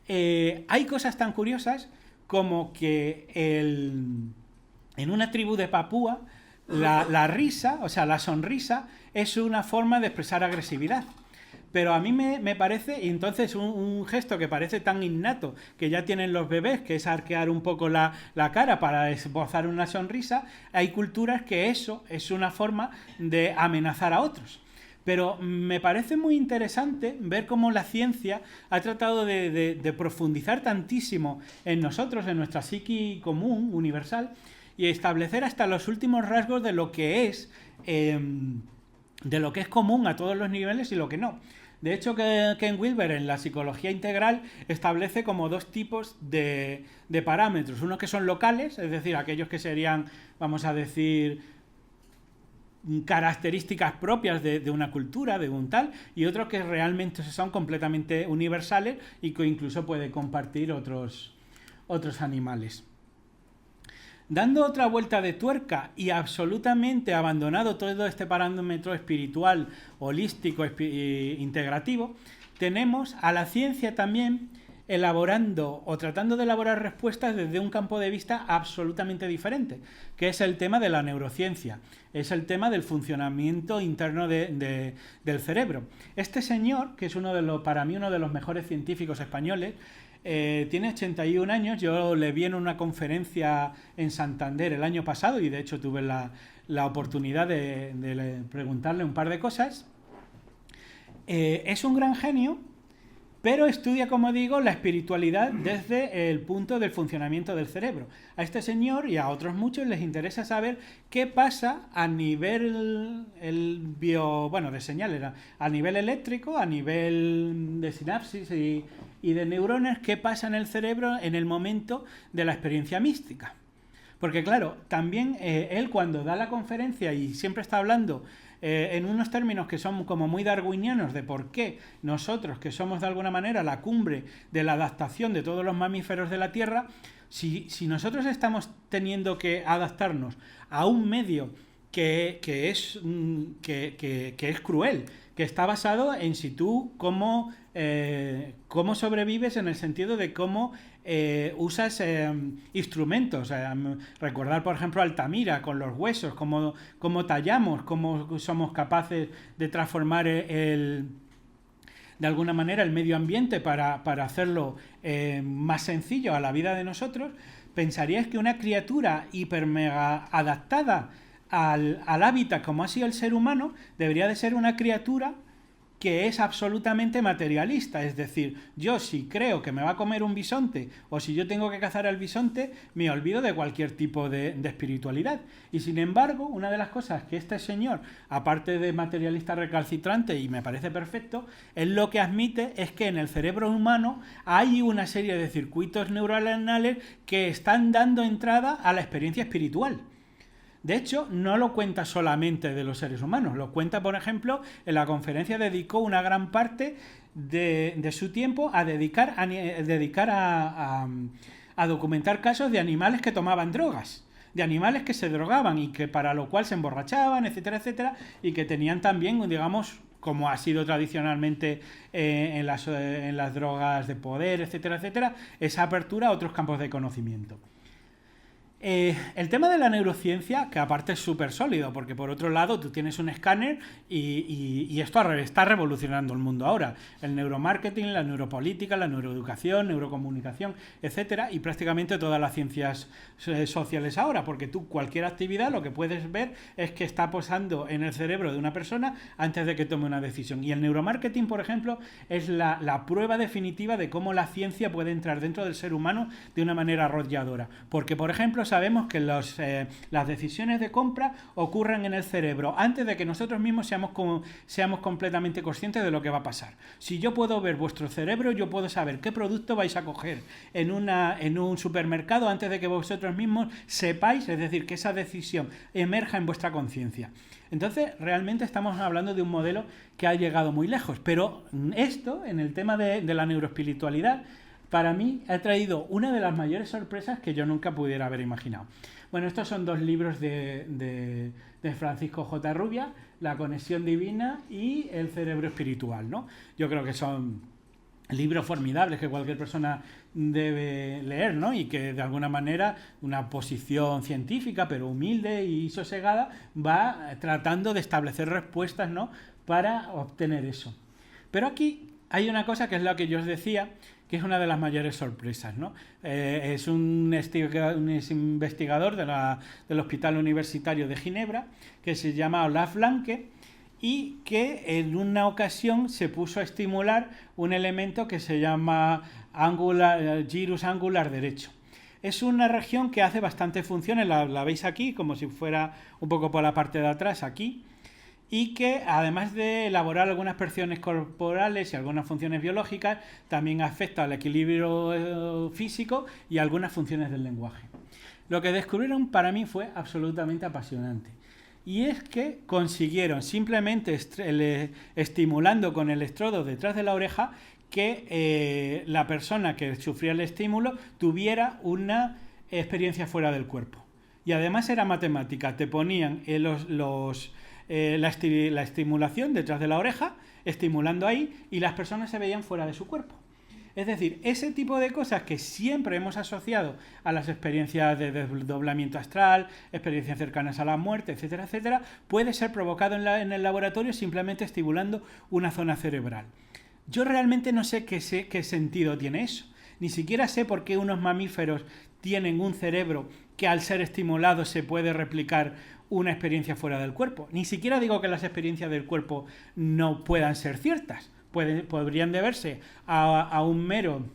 Speaker 3: hay cosas tan curiosas como que en una tribu de Papúa la risa, o sea, la sonrisa, es una forma de expresar agresividad. Pero a mí me parece, y entonces un gesto que parece tan innato que ya tienen los bebés, que es arquear un poco la cara para esbozar una sonrisa, hay culturas que eso es una forma de amenazar a otros. Pero me parece muy interesante ver cómo la ciencia ha tratado de profundizar tantísimo en nosotros, en nuestra psique común, universal, y establecer hasta los últimos rasgos de lo que es común a todos los niveles y lo que no. De hecho, Ken Wilber en la psicología integral establece como dos tipos de parámetros. Unos que son locales, es decir, aquellos que serían, vamos a decir, características propias de una cultura, de un tal, y otros que realmente son completamente universales y que incluso puede compartir otros animales. Dando otra vuelta de tuerca y absolutamente abandonado todo este parámetro espiritual, holístico, integrativo, tenemos a la ciencia también elaborando o tratando de elaborar respuestas desde un campo de vista absolutamente diferente, que es el tema de la neurociencia, es el tema del funcionamiento interno del cerebro. Este señor, que es para mí uno de los mejores científicos españoles, tiene 81 años, yo le vi en una conferencia en Santander el año pasado y de hecho tuve la oportunidad de preguntarle un par de cosas. Es un gran genio, pero estudia, como digo, la espiritualidad desde el punto del funcionamiento del cerebro. A este señor y a otros muchos les interesa saber qué pasa a nivel de señales, a nivel eléctrico, a nivel de sinapsis y de neuronas, qué pasa en el cerebro en el momento de la experiencia mística. Porque claro, también él cuando da la conferencia y siempre está hablando en unos términos que son como muy darwinianos de por qué nosotros, que somos de alguna manera la cumbre de la adaptación de todos los mamíferos de la Tierra, si nosotros estamos teniendo que adaptarnos a un medio que es cruel, que está basado en si tú cómo sobrevives en el sentido de cómo usas instrumentos. Recordar, por ejemplo, Altamira con los huesos, cómo tallamos, cómo somos capaces de transformar de alguna manera el medio ambiente para hacerlo más sencillo a la vida de nosotros. Pensarías que una criatura hiper mega adaptada al hábitat como ha sido el ser humano debería de ser una criatura que es absolutamente materialista, es decir, yo si creo que me va a comer un bisonte o si yo tengo que cazar al bisonte, me olvido de cualquier tipo de espiritualidad. Y sin embargo, una de las cosas que este señor, aparte de materialista recalcitrante, y me parece perfecto, él lo que admite es que en el cerebro humano hay una serie de circuitos neuronales que están dando entrada a la experiencia espiritual. De hecho, no lo cuenta solamente de los seres humanos, lo cuenta, por ejemplo, en la conferencia dedicó una gran parte de su tiempo a dedicar a documentar casos de animales que tomaban drogas, de animales que se drogaban y que para lo cual se emborrachaban, etcétera, etcétera, y que tenían también, digamos, como ha sido tradicionalmente en las drogas de poder, etcétera, etcétera, esa apertura a otros campos de conocimiento. El tema de la neurociencia, que aparte es súper sólido, porque por otro lado tú tienes un escáner y esto está revolucionando el mundo ahora. El neuromarketing, la neuropolítica, la neuroeducación, neurocomunicación, etcétera, y prácticamente todas las ciencias sociales ahora, porque tú cualquier actividad lo que puedes ver es que está posando en el cerebro de una persona antes de que tome una decisión. Y el neuromarketing, por ejemplo, es la prueba definitiva de cómo la ciencia puede entrar dentro del ser humano de una manera arrolladora. Porque, por ejemplo, sabemos que las decisiones de compra ocurren en el cerebro antes de que nosotros mismos seamos completamente conscientes de lo que va a pasar. Si yo puedo ver vuestro cerebro, yo puedo saber qué producto vais a coger en un supermercado antes de que vosotros mismos sepáis, es decir, que esa decisión emerja en vuestra conciencia. Entonces, realmente estamos hablando de un modelo que ha llegado muy lejos, pero esto, en el tema de la neuroespiritualidad, para mí ha traído una de las mayores sorpresas que yo nunca pudiera haber imaginado. Bueno, estos son 2 libros de Francisco J. Rubia, La conexión divina y El cerebro espiritual, ¿no? Yo creo que son libros formidables que cualquier persona debe leer, ¿no? Y que de alguna manera una posición científica, pero humilde y sosegada, va tratando de establecer respuestas, ¿no? Para obtener eso. Pero aquí hay una cosa que es lo que yo os decía, que es una de las mayores sorpresas, ¿no? Es un investigador del Hospital Universitario de Ginebra, que se llama Olaf Blanke, y que en una ocasión se puso a estimular un elemento que se llama gyrus angular derecho. Es una región que hace bastantes funciones, la veis aquí, como si fuera un poco por la parte de atrás, aquí, y que además de elaborar algunas percepciones corporales y algunas funciones biológicas, también afecta al equilibrio físico y algunas funciones del lenguaje. Lo que descubrieron para mí fue absolutamente apasionante. Y es que consiguieron simplemente estimulando con el electrodo detrás de la oreja que la persona que sufría el estímulo tuviera una experiencia fuera del cuerpo. Y además era matemática, te ponían la estimulación detrás de la oreja, estimulando ahí, y las personas se veían fuera de su cuerpo. Es decir, ese tipo de cosas que siempre hemos asociado a las experiencias de desdoblamiento astral, experiencias cercanas a la muerte, etcétera, etcétera, puede ser provocado en el laboratorio simplemente estimulando una zona cerebral. Yo realmente no sé qué sentido tiene eso. Ni siquiera sé por qué unos mamíferos tienen un cerebro que al ser estimulado se puede replicar una experiencia fuera del cuerpo. Ni siquiera digo que las experiencias del cuerpo no puedan ser ciertas. Podrían deberse a un mero,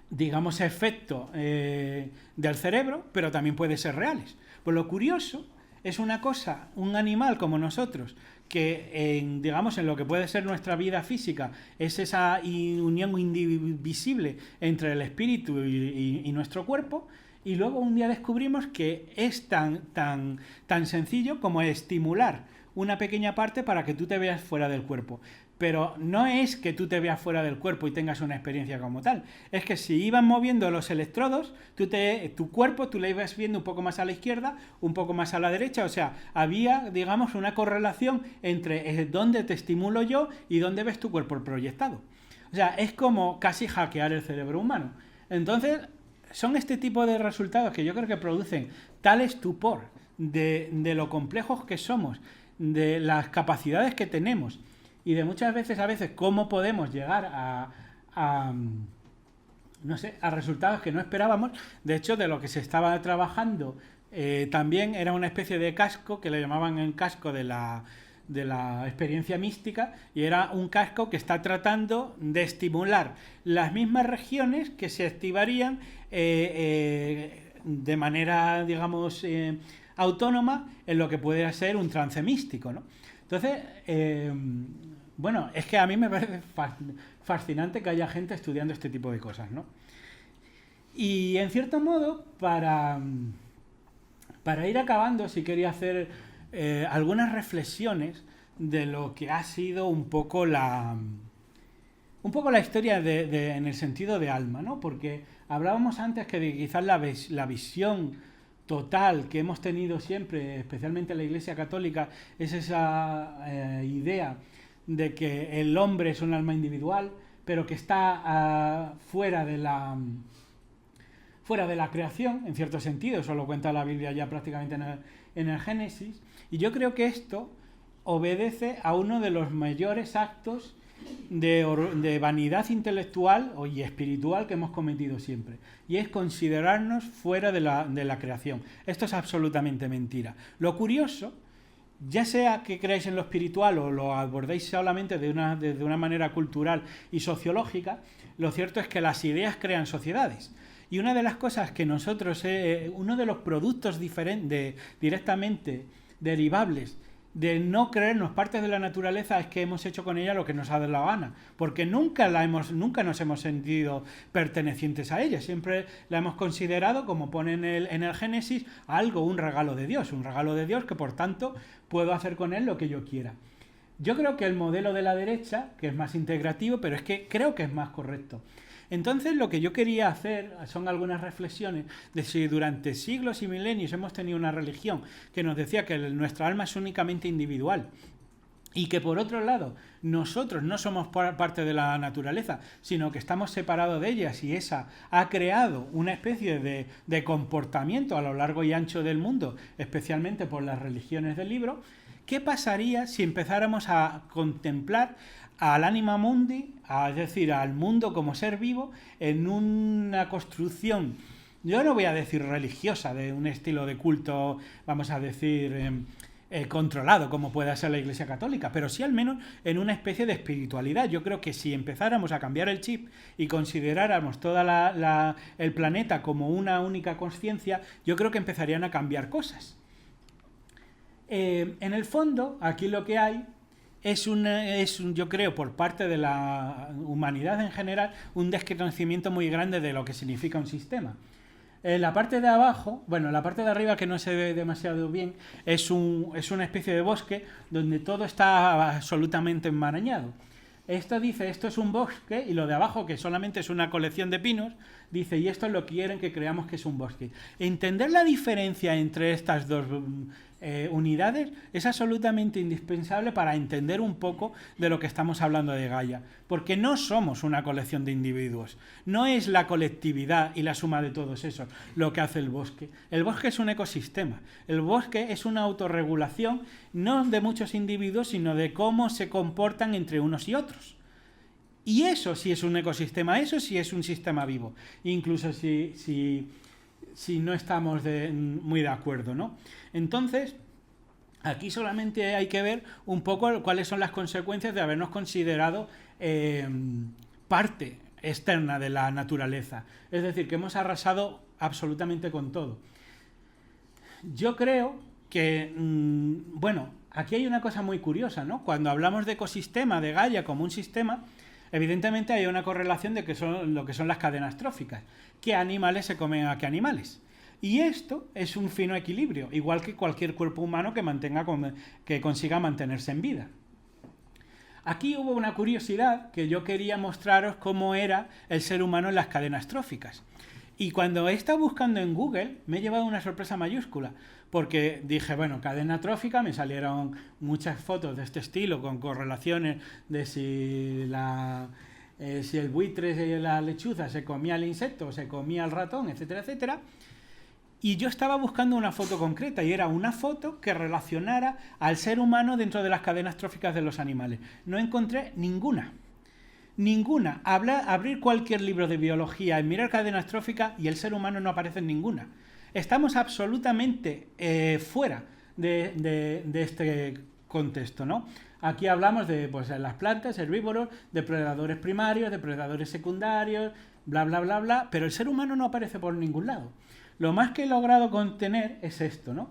Speaker 3: digamos, efecto del cerebro, pero también pueden ser reales. Pues lo curioso es una cosa, un animal como nosotros, que digamos en lo que puede ser nuestra vida física, es esa unión indivisible entre el espíritu y nuestro cuerpo, y luego un día descubrimos que es tan sencillo como estimular una pequeña parte para que tú te veas fuera del cuerpo. Pero no es que tú te veas fuera del cuerpo y tengas una experiencia como tal. Es que si iban moviendo los electrodos, tu cuerpo tú le ibas viendo un poco más a la izquierda, un poco más a la derecha. O sea, había, digamos, una correlación entre dónde te estimulo yo y dónde ves tu cuerpo proyectado. O sea, es como casi hackear el cerebro humano. Entonces, son este tipo de resultados que yo creo que producen tal estupor de lo complejos que somos, de las capacidades que tenemos, y de muchas veces, cómo podemos llegar a resultados que no esperábamos. De hecho, de lo que se estaba trabajando, también era una especie de casco, que le llamaban el casco de la experiencia mística, y era un casco que está tratando de estimular las mismas regiones que se activarían de manera, digamos, autónoma en lo que puede ser un trance místico, ¿no? Entonces, bueno, es que a mí me parece fascinante que haya gente estudiando este tipo de cosas, ¿no? Y en cierto modo, para ir acabando, sí quería hacer algunas reflexiones de lo que ha sido un poco la historia en el sentido de alma, ¿no? Porque hablábamos antes que quizás la visión total que hemos tenido siempre, especialmente en la Iglesia Católica, es esa idea de que el hombre es un alma individual, pero que está fuera de la creación, en cierto sentido. Eso lo cuenta la Biblia ya prácticamente en el Génesis. Y yo creo que esto obedece a uno de los mayores actos de vanidad intelectual y espiritual que hemos cometido siempre, y es considerarnos fuera de la creación. Esto es absolutamente mentira. Lo curioso, ya sea que creáis en lo espiritual o lo abordéis solamente de una manera cultural y sociológica, lo cierto es que las ideas crean sociedades. Y una de las cosas que nosotros, uno de los productos directamente derivables de no creernos partes de la naturaleza, es que hemos hecho con ella lo que nos ha dado la gana, porque nunca nos hemos sentido pertenecientes a ella, siempre la hemos considerado, como pone en el Génesis, un regalo de Dios que por tanto puedo hacer con él lo que yo quiera. Yo creo que el modelo de la derecha, que es más integrativo, pero es que creo que es más correcto. Entonces lo que yo quería hacer son algunas reflexiones de si durante siglos y milenios hemos tenido una religión que nos decía que nuestra alma es únicamente individual y que por otro lado nosotros no somos parte de la naturaleza, sino que estamos separados de ellas y esa ha creado una especie de comportamiento a lo largo y ancho del mundo, especialmente por las religiones del libro. ¿Qué pasaría si empezáramos a contemplar al anima mundi, es decir, al mundo como ser vivo, en una construcción, yo no voy a decir religiosa, de un estilo de culto, vamos a decir, controlado, como pueda ser la Iglesia Católica, pero sí al menos en una especie de espiritualidad? Yo creo que si empezáramos a cambiar el chip y consideráramos todo el planeta como una única conciencia, yo creo que empezarían a cambiar cosas. En el fondo, aquí lo que hay yo creo, por parte de la humanidad en general, un desconocimiento muy grande de lo que significa un sistema. La parte de abajo, bueno, la parte de arriba que no se ve demasiado bien, es una especie de bosque donde todo está absolutamente enmarañado. Esto dice, esto es un bosque, y lo de abajo, que solamente es una colección de pinos, dice, y esto es lo que quieren que creamos que es un bosque. Entender la diferencia entre estas dos unidades es absolutamente indispensable para entender un poco de lo que estamos hablando de Gaia, porque no somos una colección de individuos, no es la colectividad y la suma de todos esos lo que hace el bosque. El bosque es un ecosistema, el bosque es una autorregulación no de muchos individuos, sino de cómo se comportan entre unos y otros. Y eso sí es un ecosistema, eso sí es un sistema vivo, incluso si no estamos muy de acuerdo, ¿no? Entonces, aquí solamente hay que ver un poco cuáles son las consecuencias de habernos considerado parte externa de la naturaleza. Es decir, que hemos arrasado absolutamente con todo. Yo creo que, bueno, aquí hay una cosa muy curiosa, ¿no? Cuando hablamos de ecosistema, de Gaia como un sistema, evidentemente hay una correlación de lo que son las cadenas tróficas. ¿Qué animales se comen a qué animales? Y esto es un fino equilibrio, igual que cualquier cuerpo humano que consiga mantenerse en vida. Aquí hubo una curiosidad que yo quería mostraros cómo era el ser humano en las cadenas tróficas. Y cuando he estado buscando en Google me he llevado una sorpresa mayúscula, porque dije, bueno, cadena trófica, me salieron muchas fotos de este estilo con correlaciones de si el buitre y la lechuza se comía el insecto o se comía el ratón, etcétera, etcétera. Y yo estaba buscando una foto concreta y era una foto que relacionara al ser humano dentro de las cadenas tróficas de los animales. No encontré ninguna. Ninguna. Abrir cualquier libro de biología y mirar cadenas tróficas y el ser humano no aparece en ninguna. Estamos absolutamente fuera de este contexto, ¿no? Aquí hablamos de las plantas, herbívoros, depredadores primarios, depredadores secundarios, bla, bla, bla, bla, pero el ser humano no aparece por ningún lado. Lo más que he logrado contener es esto, ¿no?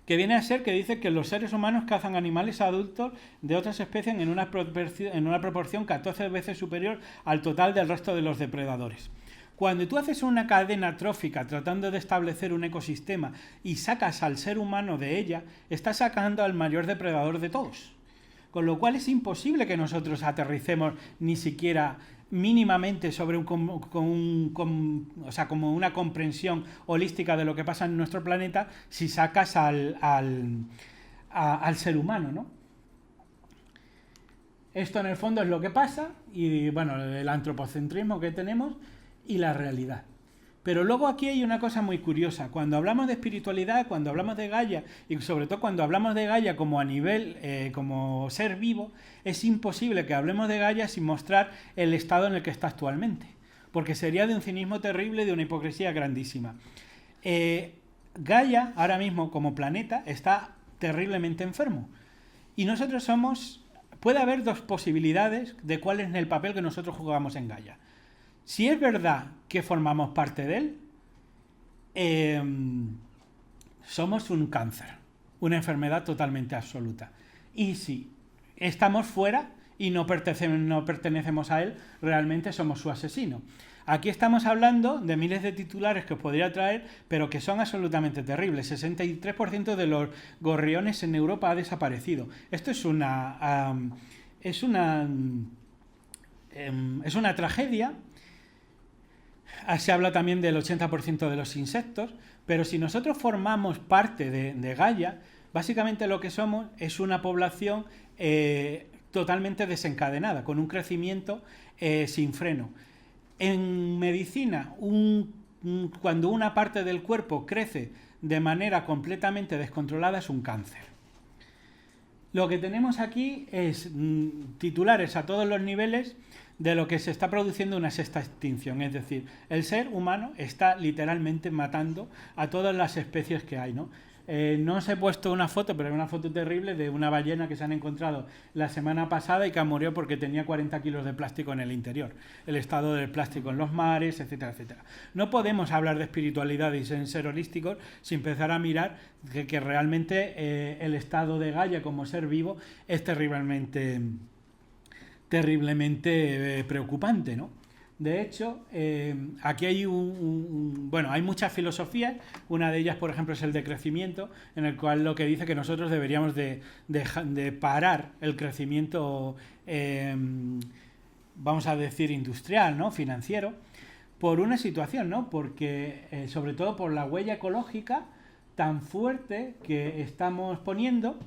Speaker 3: Que viene a ser que dice que los seres humanos cazan animales adultos de otras especies en una proporción 14 veces superior al total del resto de los depredadores. Cuando tú haces una cadena trófica tratando de establecer un ecosistema y sacas al ser humano de ella, estás sacando al mayor depredador de todos. Con lo cual es imposible que nosotros aterricemos ni siquiera mínimamente sobre como una comprensión holística de lo que pasa en nuestro planeta si sacas al ser humano, ¿no? Esto en el fondo es lo que pasa y bueno, el antropocentrismo que tenemos y la realidad. Pero luego aquí hay una cosa muy curiosa. Cuando hablamos de espiritualidad, cuando hablamos de Gaia, y sobre todo cuando hablamos de Gaia como a nivel, como ser vivo, es imposible que hablemos de Gaia sin mostrar el estado en el que está actualmente. Porque sería de un cinismo terrible y de una hipocresía grandísima. Gaia, ahora mismo como planeta, está terriblemente enfermo. Y nosotros puede haber dos posibilidades de cuál es el papel que nosotros jugamos en Gaia. Si es verdad que formamos parte de él, somos un cáncer, una enfermedad totalmente absoluta. Y si estamos fuera y no pertenecemos a él, realmente somos su asesino. Aquí estamos hablando de miles de titulares que os podría traer, pero que son absolutamente terribles. 63% de los gorriones en Europa ha desaparecido. Esto es es una tragedia. Se habla también del 80% de los insectos, pero si nosotros formamos parte de Gaia, básicamente lo que somos es una población totalmente desencadenada, con un crecimiento sin freno. En medicina, cuando una parte del cuerpo crece de manera completamente descontrolada es un cáncer. Lo que tenemos aquí es titulares a todos los niveles de lo que se está produciendo una sexta extinción, es decir, el ser humano está literalmente matando a todas las especies que hay, ¿no? No os he puesto una foto, pero es una foto terrible de una ballena que se han encontrado la semana pasada y que murió porque tenía 40 kilos de plástico en el interior. El estado del plástico en los mares, etcétera, etcétera. No podemos hablar de espiritualidad y ser holísticos sin empezar a mirar que realmente el estado de Gaia como ser vivo es terriblemente preocupante, ¿no? De hecho, aquí hay hay muchas filosofías. Una de ellas, por ejemplo, es el decrecimiento, en el cual lo que dice que nosotros deberíamos de parar el crecimiento, vamos a decir, industrial, ¿no? Financiero, por una situación, ¿no? Porque, sobre todo por la huella ecológica tan fuerte que estamos poniendo.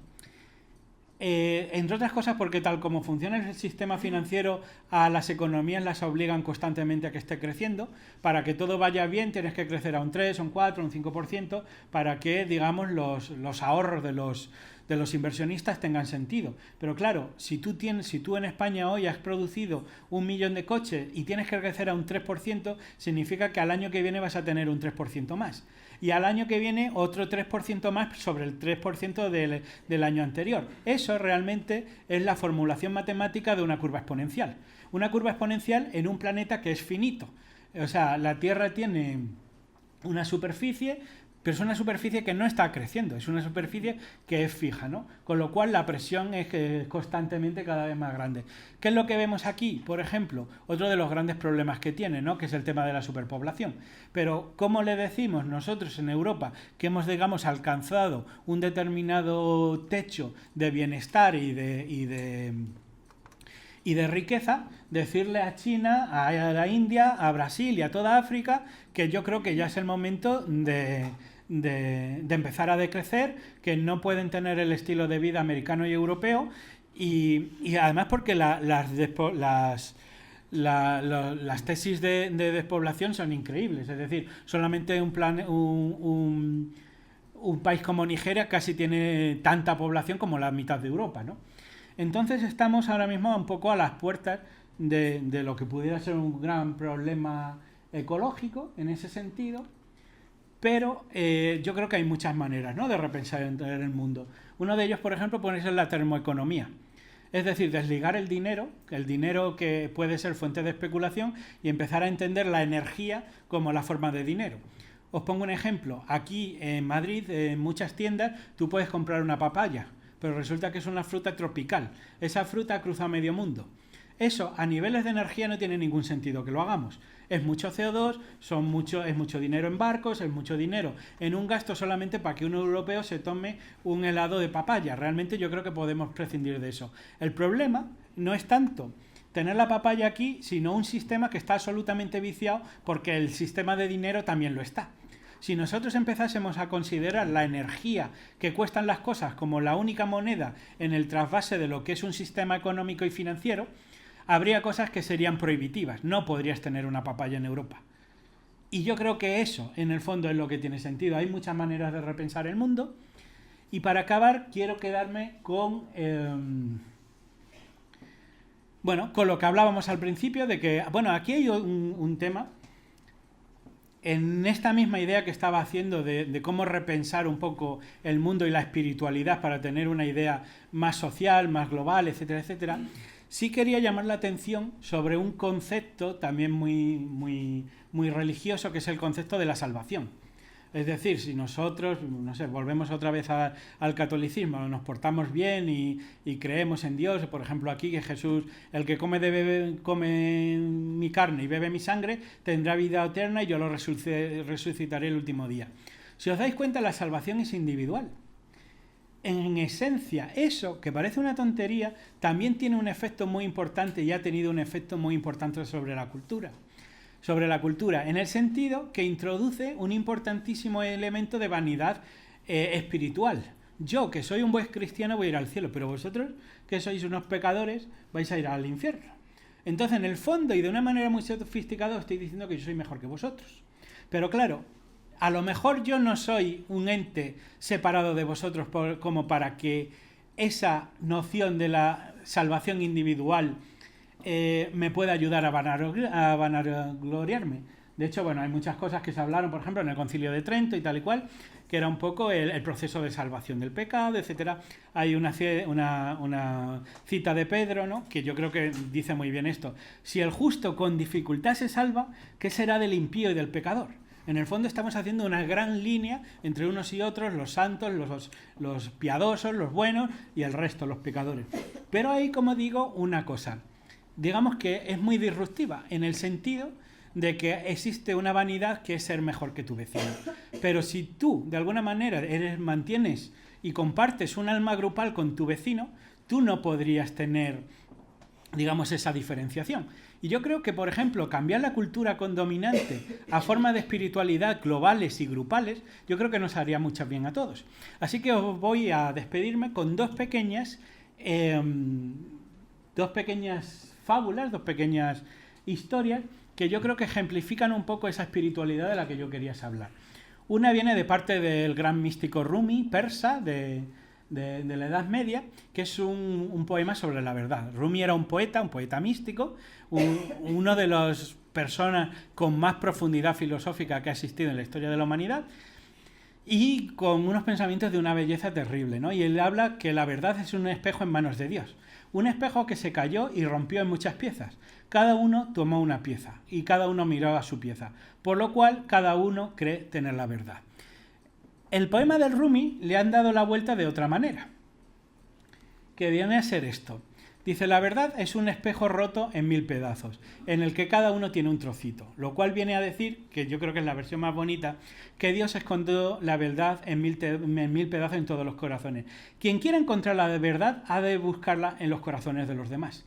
Speaker 3: Entre otras cosas porque tal como funciona el sistema financiero, a las economías las obligan constantemente a que esté creciendo. Para que todo vaya bien tienes que crecer a un 3, un 4, un 5% para que, digamos, los ahorros de los inversionistas tengan sentido. Pero claro, si tú en España hoy has producido 1 millón de coches y tienes que crecer a un 3%, significa que al año que viene vas a tener un 3% más. Y al año que viene otro 3% más sobre el 3% del año anterior. Eso realmente es la formulación matemática de una curva exponencial. Una curva exponencial en un planeta que es finito. O sea, la Tierra tiene una superficie, pero es una superficie que no está creciendo, es una superficie que es fija, ¿no? Con lo cual la presión es constantemente cada vez más grande. ¿Qué es lo que vemos aquí? Por ejemplo, otro de los grandes problemas que tiene, ¿no? Que es el tema de la superpoblación. Pero, ¿cómo le decimos nosotros en Europa que hemos, digamos, alcanzado un determinado techo de bienestar y de riqueza? Decirle a China, a la India, a Brasil y a toda África que yo creo que ya es el momento de empezar a decrecer, que no pueden tener el estilo de vida americano y europeo, y además porque las tesis de despoblación son increíbles. Es decir, solamente un país como Nigeria casi tiene tanta población como la mitad de Europa, ¿no? Entonces estamos ahora mismo un poco a las puertas de lo que pudiera ser un gran problema ecológico en ese sentido, pero yo creo que hay muchas maneras, ¿no?, de repensar el mundo. Uno de ellos, por ejemplo, puede ser la termoeconomía. Es decir, desligar el dinero que puede ser fuente de especulación, y empezar a entender la energía como la forma de dinero. Os pongo un ejemplo. Aquí en Madrid, en muchas tiendas, tú puedes comprar una papaya, pero resulta que es una fruta tropical. Esa fruta cruza medio mundo. Eso, a niveles de energía, no tiene ningún sentido que lo hagamos. Es mucho CO2, es mucho dinero en barcos, es mucho dinero en un gasto solamente para que un europeo se tome un helado de papaya. Realmente yo creo que podemos prescindir de eso. El problema no es tanto tener la papaya aquí, sino un sistema que está absolutamente viciado, porque el sistema de dinero también lo está. Si nosotros empezásemos a considerar la energía que cuestan las cosas como la única moneda en el trasvase de lo que es un sistema económico y financiero, habría cosas que serían prohibitivas. No podrías tener una papaya en Europa. Y yo creo que eso, en el fondo, es lo que tiene sentido. Hay muchas maneras de repensar el mundo. Y para acabar, quiero quedarme con lo que hablábamos al principio, de que, aquí hay un tema. En esta misma idea que estaba haciendo de cómo repensar un poco el mundo y la espiritualidad para tener una idea más social, más global, etcétera, etcétera, sí quería llamar la atención sobre un concepto también muy religioso, que es el concepto de la salvación. Es decir, si nosotros, volvemos otra vez al catolicismo, nos portamos bien y creemos en Dios, por ejemplo aquí, que Jesús, el que come mi carne y bebe mi sangre, tendrá vida eterna y yo lo resucitaré el último día. Si os dais cuenta, la salvación es individual. en esencia, eso, que parece una tontería, también tiene un efecto muy importante y ha tenido un efecto muy importante sobre la cultura. Sobre la cultura, en el sentido que introduce un importantísimo elemento de vanidad espiritual. Yo, que soy un buen cristiano, voy a ir al cielo, pero vosotros, que sois unos pecadores, vais a ir al infierno. Entonces, en el fondo, y de una manera muy sofisticada, os estoy diciendo que yo soy mejor que vosotros. Pero claro, a lo mejor yo no soy un ente separado de vosotros como para que esa noción de la salvación individual me pueda ayudar a vanagloriarme. De hecho, bueno, hay muchas cosas que se hablaron, por ejemplo, en el Concilio de Trento y tal y cual, que era un poco el proceso de salvación del pecado, etcétera. Hay una cita de Pedro, ¿no?, que yo creo que dice muy bien esto. Si el justo con dificultad se salva, ¿qué será del impío y del pecador? En el fondo estamos haciendo una gran línea entre unos y otros, los santos, los piadosos, los buenos y el resto, los pecadores. Pero hay, como digo, una cosa, digamos que es muy disruptiva, en el sentido de que existe una vanidad que es ser mejor que tu vecino. Pero si tú, de alguna manera, mantienes y compartes un alma grupal con tu vecino, tú no podrías tener, digamos, esa diferenciación. Y yo creo que, por ejemplo, cambiar la cultura condominante a forma de espiritualidad globales y grupales, yo creo que nos haría mucho bien a todos. Así que os voy a despedirme con dos pequeñas fábulas, dos pequeñas historias que yo creo que ejemplifican un poco esa espiritualidad de la que yo quería hablar. Una viene de parte del gran místico Rumi, persa, de la Edad Media, que es un poema sobre la verdad. Rumi era un poeta místico, uno de las personas con más profundidad filosófica que ha existido en la historia de la humanidad, y con unos pensamientos de una belleza terrible, ¿no? Y él habla que la verdad es un espejo en manos de Dios. Un espejo que se cayó y rompió en muchas piezas. Cada uno tomó una pieza y cada uno miró a su pieza, por lo cual cada uno cree tener la verdad. El poema del Rumi le han dado la vuelta de otra manera, que viene a ser esto. Dice, la verdad es un espejo roto en 1000 pedazos, en el que cada uno tiene un trocito, lo cual viene a decir, que yo creo que es la versión más bonita, que Dios escondió la verdad en 1000 pedazos en todos los corazones. Quien quiera encontrar la verdad ha de buscarla en los corazones de los demás.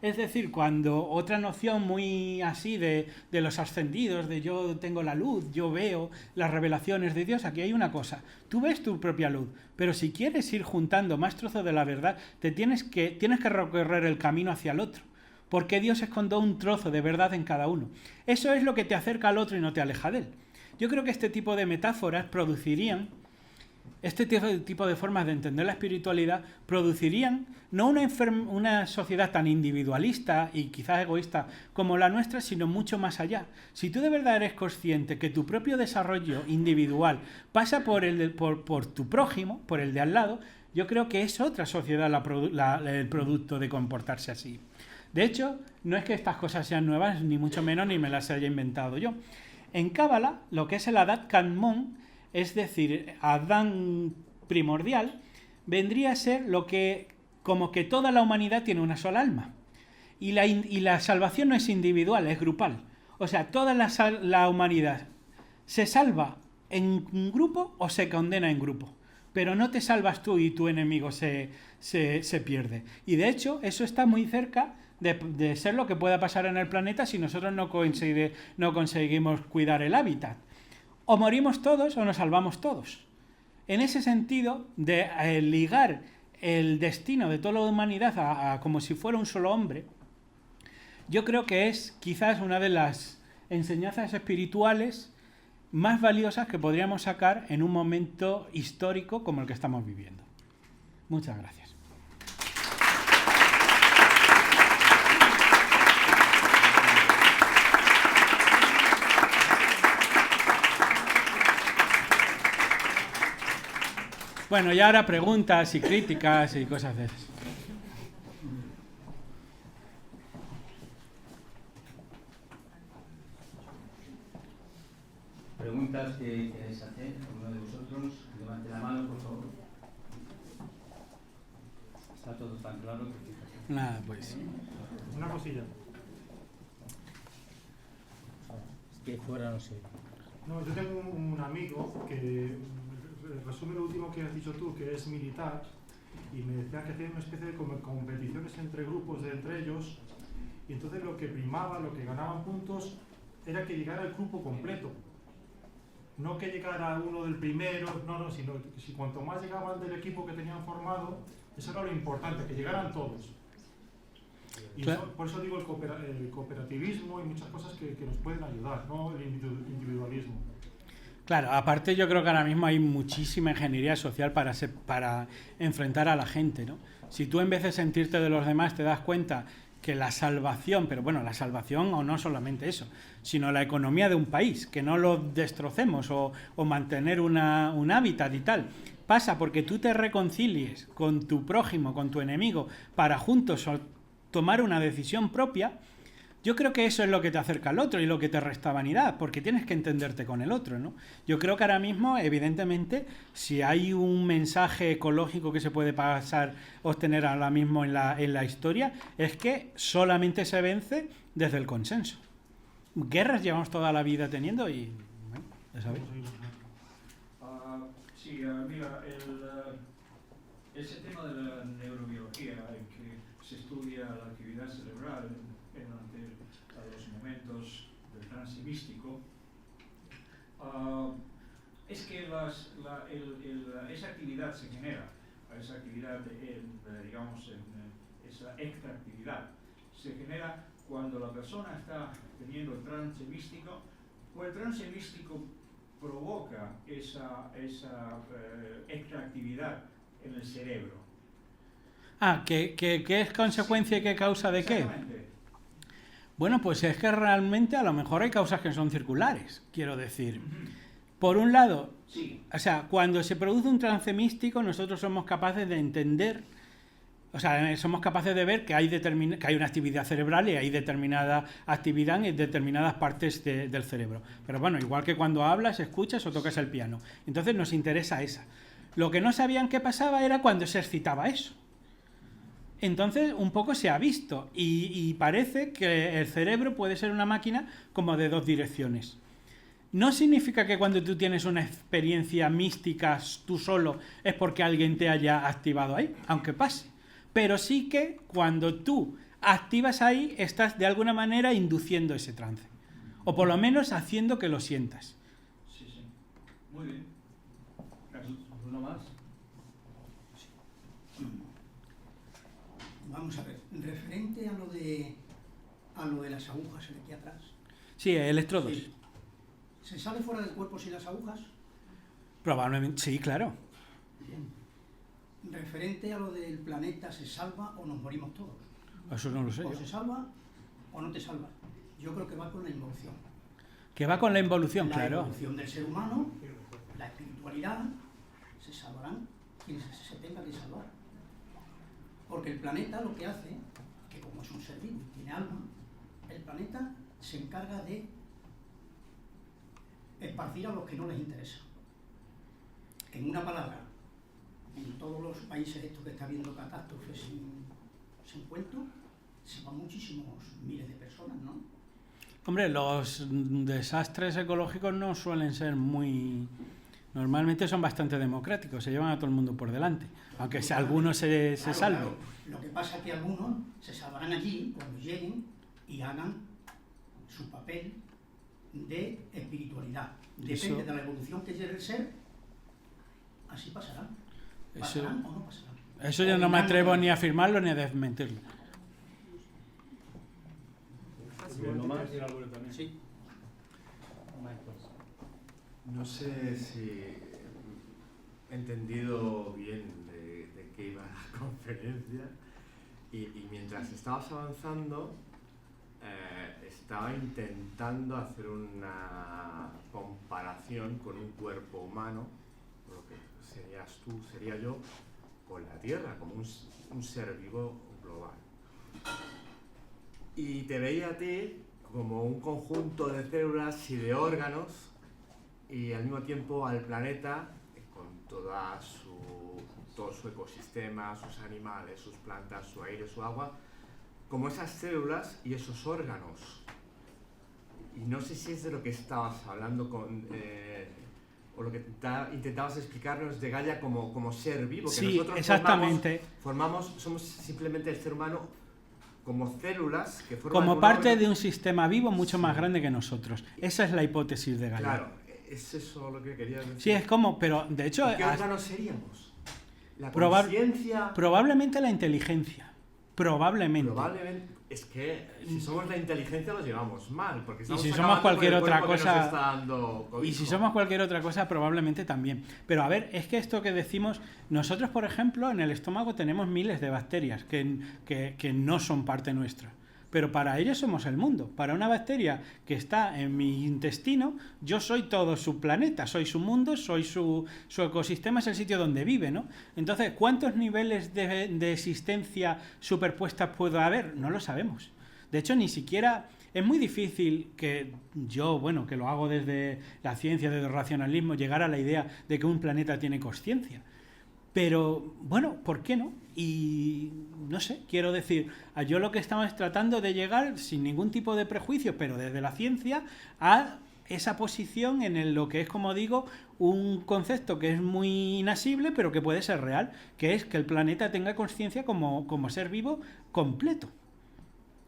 Speaker 3: Es decir, cuando otra noción muy así de los ascendidos, de yo tengo la luz, yo veo las revelaciones de Dios, aquí hay una cosa, tú ves tu propia luz, pero si quieres ir juntando más trozos de la verdad, tienes que recorrer el camino hacia el otro, porque Dios escondió un trozo de verdad en cada uno. Eso es lo que te acerca al otro y no te aleja de él. Yo creo que este tipo de metáforas este tipo de formas de entender la espiritualidad producirían no una sociedad tan individualista y quizás egoísta como la nuestra, sino mucho más allá. Si tú de verdad eres consciente que tu propio desarrollo individual pasa por tu prójimo, por el de al lado, yo creo que es otra sociedad el producto de comportarse así. De hecho, no es que estas cosas sean nuevas, ni mucho menos, ni me las haya inventado yo. En Cábala, lo que es el Adat Kadmon, es decir, Adán primordial, vendría a ser como que toda la humanidad tiene una sola alma. Y la salvación no es individual, es grupal. O sea, toda la humanidad se salva en un grupo o se condena en grupo. Pero no te salvas tú y tu enemigo se pierde. Y de hecho, eso está muy cerca de ser lo que pueda pasar en el planeta si nosotros no conseguimos cuidar el hábitat. O morimos todos o nos salvamos todos. En ese sentido, de ligar el destino de toda la humanidad a como si fuera un solo hombre, yo creo que es quizás una de las enseñanzas espirituales más valiosas que podríamos sacar en un momento histórico como el que estamos viviendo. Muchas gracias. Bueno, y ahora preguntas y críticas y cosas de esas.
Speaker 1: Preguntas que queréis hacer, uno de vosotros, levante la mano, por favor. Está todo tan claro que fíjate.
Speaker 3: Nada, pues.
Speaker 4: Una cosilla.
Speaker 1: Es que fuera no sé.
Speaker 4: No, yo tengo un amigo que resume lo último que has dicho tú, que es militar, y me decían que hacían una especie de competiciones entre grupos, entre ellos, y entonces lo que primaba, lo que ganaban puntos, era que llegara el grupo completo. No que llegara uno del primero, no, sino que si cuanto más llegaban del equipo que tenían formado, eso era lo importante, que llegaran todos. Y
Speaker 3: Claro.
Speaker 4: por eso digo el cooperativismo y muchas cosas que nos pueden ayudar, no el individualismo.
Speaker 3: Claro, aparte yo creo que ahora mismo hay muchísima ingeniería social para enfrentar a la gente, ¿no? Si tú en vez de sentirte de los demás te das cuenta que la salvación, pero bueno, la salvación o no solamente eso, sino la economía de un país, que no lo destrocemos o mantener un hábitat y tal, pasa porque tú te reconcilies con tu prójimo, con tu enemigo, para juntos tomar una decisión propia. Yo creo que eso es lo que te acerca al otro y lo que te resta vanidad, porque tienes que entenderte con el otro, ¿no? Yo creo que ahora mismo, evidentemente, si hay un mensaje ecológico que se puede obtener ahora mismo en la historia, es que solamente se vence desde el consenso. Guerras llevamos toda la vida teniendo y, bueno, ya sabéis.
Speaker 5: Sí, mira, ese tema de la neurobiología, en que se estudia la actividad cerebral durante los momentos del trance místico, es que esa actividad se genera, esa actividad, digamos, esa extraactividad, se genera cuando la persona está teniendo el trance místico, o el trance místico provoca esa extraactividad en el cerebro.
Speaker 3: ¿Qué es consecuencia y qué causa de qué?
Speaker 5: Exactamente.
Speaker 3: Bueno, pues es que realmente a lo mejor hay causas que son circulares, quiero decir. Por un lado,
Speaker 5: Sí.
Speaker 3: o sea, cuando se produce un trance místico, nosotros somos capaces de entender, o sea, somos capaces de ver que hay una actividad cerebral y hay determinada actividad en determinadas partes del cerebro. Pero bueno, igual que cuando hablas, escuchas o tocas el piano. Entonces nos interesa esa. Lo que no sabían qué pasaba era cuando se excitaba eso. Entonces, un poco se ha visto y parece que el cerebro puede ser una máquina como de dos direcciones. No significa que cuando tú tienes una experiencia mística tú solo es porque alguien te haya activado ahí, aunque pase. Pero sí que cuando tú activas ahí estás de alguna manera induciendo ese trance. O por lo menos haciendo que lo sientas.
Speaker 5: Sí, sí. Muy bien. Gracias.
Speaker 1: ¿Uno más?
Speaker 6: Vamos a ver, referente a lo de las agujas aquí atrás.
Speaker 3: Sí, electrodos.
Speaker 6: Sí. ¿Se sale fuera del cuerpo sin las agujas?
Speaker 3: Probablemente, sí, claro.
Speaker 6: Bien. Referente a lo del planeta, ¿se salva o nos morimos todos?
Speaker 3: Eso no lo sé
Speaker 6: O
Speaker 3: yo.
Speaker 6: se salva o no te salva. Yo creo que va con la involución.
Speaker 3: Que va con la involución,
Speaker 6: La
Speaker 3: claro.
Speaker 6: evolución del ser humano, la espiritualidad, se salvarán quienes se tengan que salvar. Porque el planeta lo que hace, que como es un ser vivo y tiene alma, el planeta se encarga de esparcir a los que no les interesa. En una palabra, en todos los países estos que está habiendo catástrofes sin cuento, se van muchísimos miles de personas, ¿no?
Speaker 3: Hombre, los desastres ecológicos no suelen ser muy... Normalmente son bastante democráticos, se llevan a todo el mundo por delante, aunque si algunos se
Speaker 6: Claro,
Speaker 3: salven.
Speaker 6: claro. Lo que pasa es que algunos se salvarán allí cuando lleguen y hagan su papel de espiritualidad. Depende de la evolución que lleve el ser, así pasarán. ¿Pasarán o no pasarán?
Speaker 3: Eso yo no me atrevo ni a afirmarlo ni a desmentirlo.
Speaker 1: ¿Uno más?
Speaker 6: Sí.
Speaker 7: No sé si he entendido bien de qué iba la conferencia y mientras estabas avanzando estaba intentando hacer una comparación con un cuerpo humano, lo que serías tú, sería yo, con la Tierra, como un ser vivo global. Y te veía a ti como un conjunto de células y de órganos y al mismo tiempo al planeta con todo su ecosistema, sus animales, sus plantas, su aire, su agua, como esas células y esos órganos. Y no sé si es de lo que estabas hablando o lo que intentabas explicarnos de Gaia como ser vivo, que
Speaker 3: Sí,
Speaker 7: nosotros
Speaker 3: exactamente.
Speaker 7: somos simplemente el ser humano como células que forman
Speaker 3: Como
Speaker 7: un
Speaker 3: parte
Speaker 7: órgano.
Speaker 3: de un sistema vivo mucho más grande que nosotros. Esa es la hipótesis de Gaia.
Speaker 7: Claro, es eso lo que quería decir.
Speaker 3: Sí, es como, pero de hecho,
Speaker 7: ¿Qué órganos seríamos? La
Speaker 3: Proba-
Speaker 7: conciencia.
Speaker 3: probablemente la inteligencia. Probablemente.
Speaker 7: Probablemente. Es que si somos la inteligencia lo llevamos mal, porque estamos
Speaker 3: si somos
Speaker 7: acabando
Speaker 3: cualquier
Speaker 7: con el
Speaker 3: otra
Speaker 7: cuerpo que
Speaker 3: cosa-
Speaker 7: nos está dando cobijo.
Speaker 3: Y si somos cualquier otra cosa, probablemente también. Pero a ver, es que esto que decimos, nosotros, por ejemplo, en el estómago tenemos miles de bacterias que no son parte nuestra. Pero para ellos somos el mundo. Para una bacteria que está en mi intestino, yo soy todo su planeta, soy su mundo, soy su ecosistema, es el sitio donde vive, ¿no? Entonces, ¿cuántos niveles de existencia superpuestas puede haber? No lo sabemos. De hecho, ni siquiera... Es muy difícil que yo, bueno, que lo hago desde la ciencia, desde el racionalismo, llegar a la idea de que un planeta tiene consciencia. Pero, bueno, ¿por qué no? Y, no sé, quiero decir, yo lo que estamos tratando de llegar, sin ningún tipo de prejuicio, pero desde la ciencia, a esa posición en lo que es, como digo, un concepto que es muy inasible, pero que puede ser real, que es que el planeta tenga consciencia como ser vivo completo.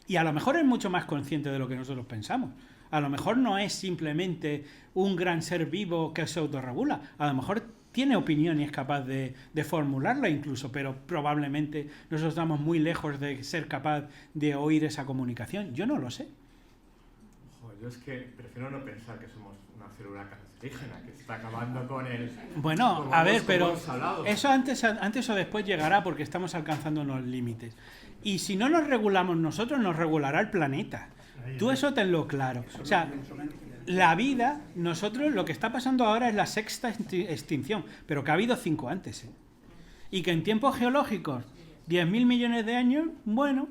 Speaker 3: Y a lo mejor es mucho más consciente de lo que nosotros pensamos. A lo mejor no es simplemente un gran ser vivo que se autorregula. A lo mejor tiene opinión y es capaz de formularla incluso, pero probablemente nosotros estamos muy lejos de ser capaz de oír esa comunicación. Yo no lo sé.
Speaker 7: Joder, yo es que prefiero no pensar que somos una célula cancerígena que está acabando con el...
Speaker 3: Bueno,
Speaker 7: como
Speaker 3: a ver,
Speaker 7: como
Speaker 3: pero
Speaker 7: hemos hablado.
Speaker 3: eso antes o después llegará porque estamos alcanzando unos límites. Y si no nos regulamos nosotros, nos regulará el planeta. Tú eso tenlo claro. O sea, la vida, nosotros lo que está pasando ahora es la sexta extinción, pero que ha habido 5 antes. Y que en tiempos geológicos, 10.000 millones de años, bueno,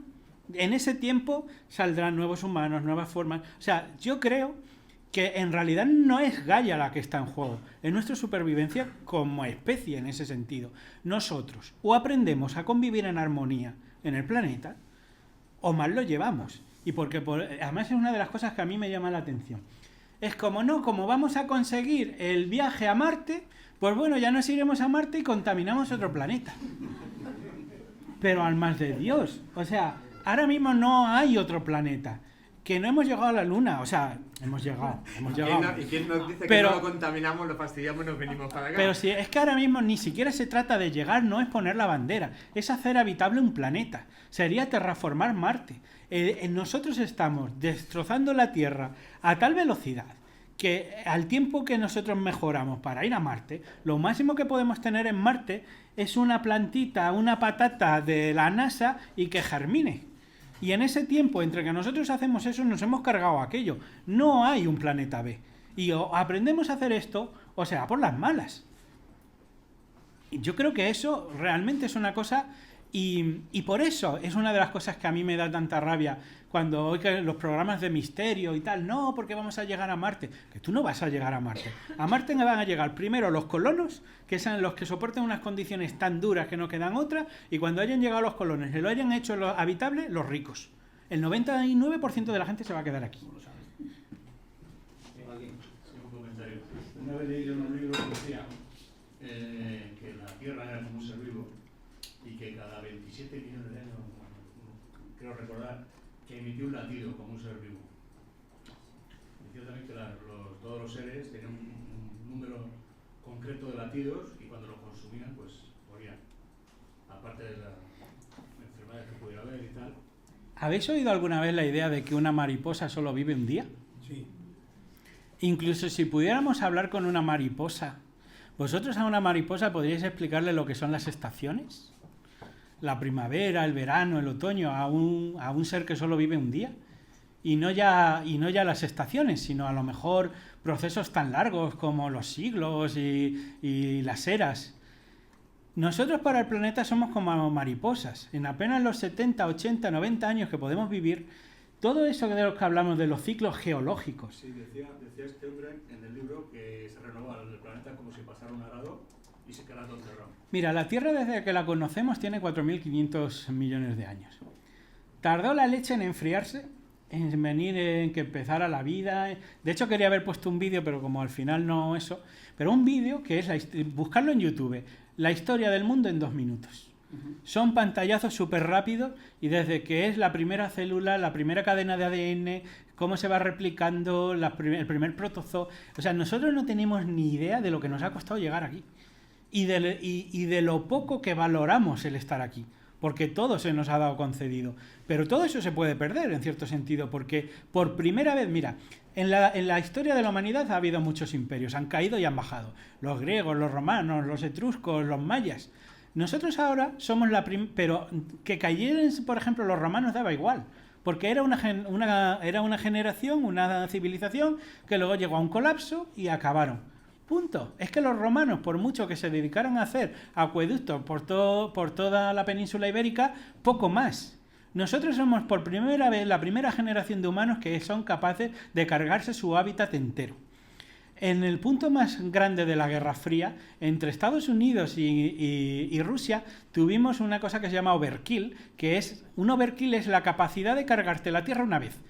Speaker 3: en ese tiempo saldrán nuevos humanos, nuevas formas. O sea, yo creo que en realidad no es Gaia la que está en juego, es nuestra supervivencia como especie en ese sentido. Nosotros o aprendemos a convivir en armonía en el planeta, o mal lo llevamos. Y porque además es una de las cosas que a mí me llama la atención. Es como vamos a conseguir el viaje a Marte, pues bueno, ya nos iremos a Marte y contaminamos otro planeta. Pero al más de Dios, o sea, ahora mismo no hay otro planeta. Que no hemos llegado a la Luna, o sea, hemos llegado.
Speaker 7: ¿Y quién nos dice
Speaker 3: Pero-
Speaker 7: que no lo contaminamos, lo fastidiamos y nos venimos para acá?
Speaker 3: Pero si es que ahora mismo ni siquiera se trata de llegar, no es poner la bandera, es hacer habitable un planeta. Sería terraformar Marte. Nosotros estamos destrozando la Tierra a tal velocidad que al tiempo que nosotros mejoramos para ir a Marte, lo máximo que podemos tener en Marte es una plantita, una patata de la NASA y que germine. Y en ese tiempo, entre que nosotros hacemos eso, nos hemos cargado aquello. No hay un planeta B. Y o aprendemos a hacer esto, o sea, por las malas. Y yo creo que eso realmente es una cosa... Y por eso es una de las cosas que a mí me da tanta rabia cuando oigo los programas de misterio y tal. No, porque vamos a llegar a Marte. Que tú no vas a llegar a Marte. A Marte van a llegar primero los colonos, que sean los que soporten unas condiciones tan duras que no quedan otras, y cuando hayan llegado los colonos y lo hayan hecho habitable, los ricos. El 99% de la gente se va a quedar aquí.
Speaker 8: Un comentario. Una vez leí en un libro que decía que la Tierra era como un ser vivo y que cada 27 millones de años, creo recordar, que emitió un latido como un ser vivo. Decía también que todos los seres tenían un número concreto de latidos y cuando lo consumían, pues morían. Aparte de las enfermedades que pudiera haber y tal.
Speaker 3: ¿Habéis oído alguna vez la idea de que una mariposa solo vive un día?
Speaker 8: Sí.
Speaker 3: Incluso si pudiéramos hablar con una mariposa, ¿vosotros a una mariposa podríais explicarle lo que son las estaciones? La primavera, el verano, el otoño, a un ser que solo vive un día. Y no ya las estaciones, sino a lo mejor procesos tan largos como los siglos y las eras. Nosotros para el planeta somos como mariposas. En apenas los 70, 80, 90 años que podemos vivir, todo eso de lo que hablamos de los ciclos geológicos.
Speaker 8: Sí, decía este hombre en el libro que se renovaba el planeta como si pasara un arado y se quedara todo enterrado.
Speaker 3: Mira, la Tierra desde que la conocemos tiene 4.500 millones de años. Tardó la leche en enfriarse en venir, en que empezara la vida. De hecho, quería haber puesto un vídeo, pero como al final no eso. Pero un vídeo que es, buscarlo en YouTube, la historia del mundo en 2 minutos. Son pantallazos súper rápidos y desde que es la primera célula, la primera cadena de ADN, cómo se va replicando, el primer protozoo. O sea, nosotros no tenemos ni idea de lo que nos ha costado llegar aquí y de lo poco que valoramos el estar aquí, porque todo se nos ha dado concedido. Pero todo eso se puede perder en cierto sentido, porque por primera vez, mira, en la historia de la humanidad ha habido muchos imperios, han caído y han bajado. Los griegos, los romanos, los etruscos, los mayas. Nosotros ahora somos pero que cayeran, por ejemplo, los romanos daba igual, porque era una generación, una civilización que luego llegó a un colapso y acabaron. Punto. Es que los romanos, por mucho que se dedicaran a hacer acueductos por toda la península ibérica, poco más. Nosotros somos por primera vez la primera generación de humanos que son capaces de cargarse su hábitat entero. En el punto más grande de la Guerra Fría, entre Estados Unidos y Rusia, tuvimos una cosa que se llama overkill, un overkill es la capacidad de cargarte la Tierra una vez.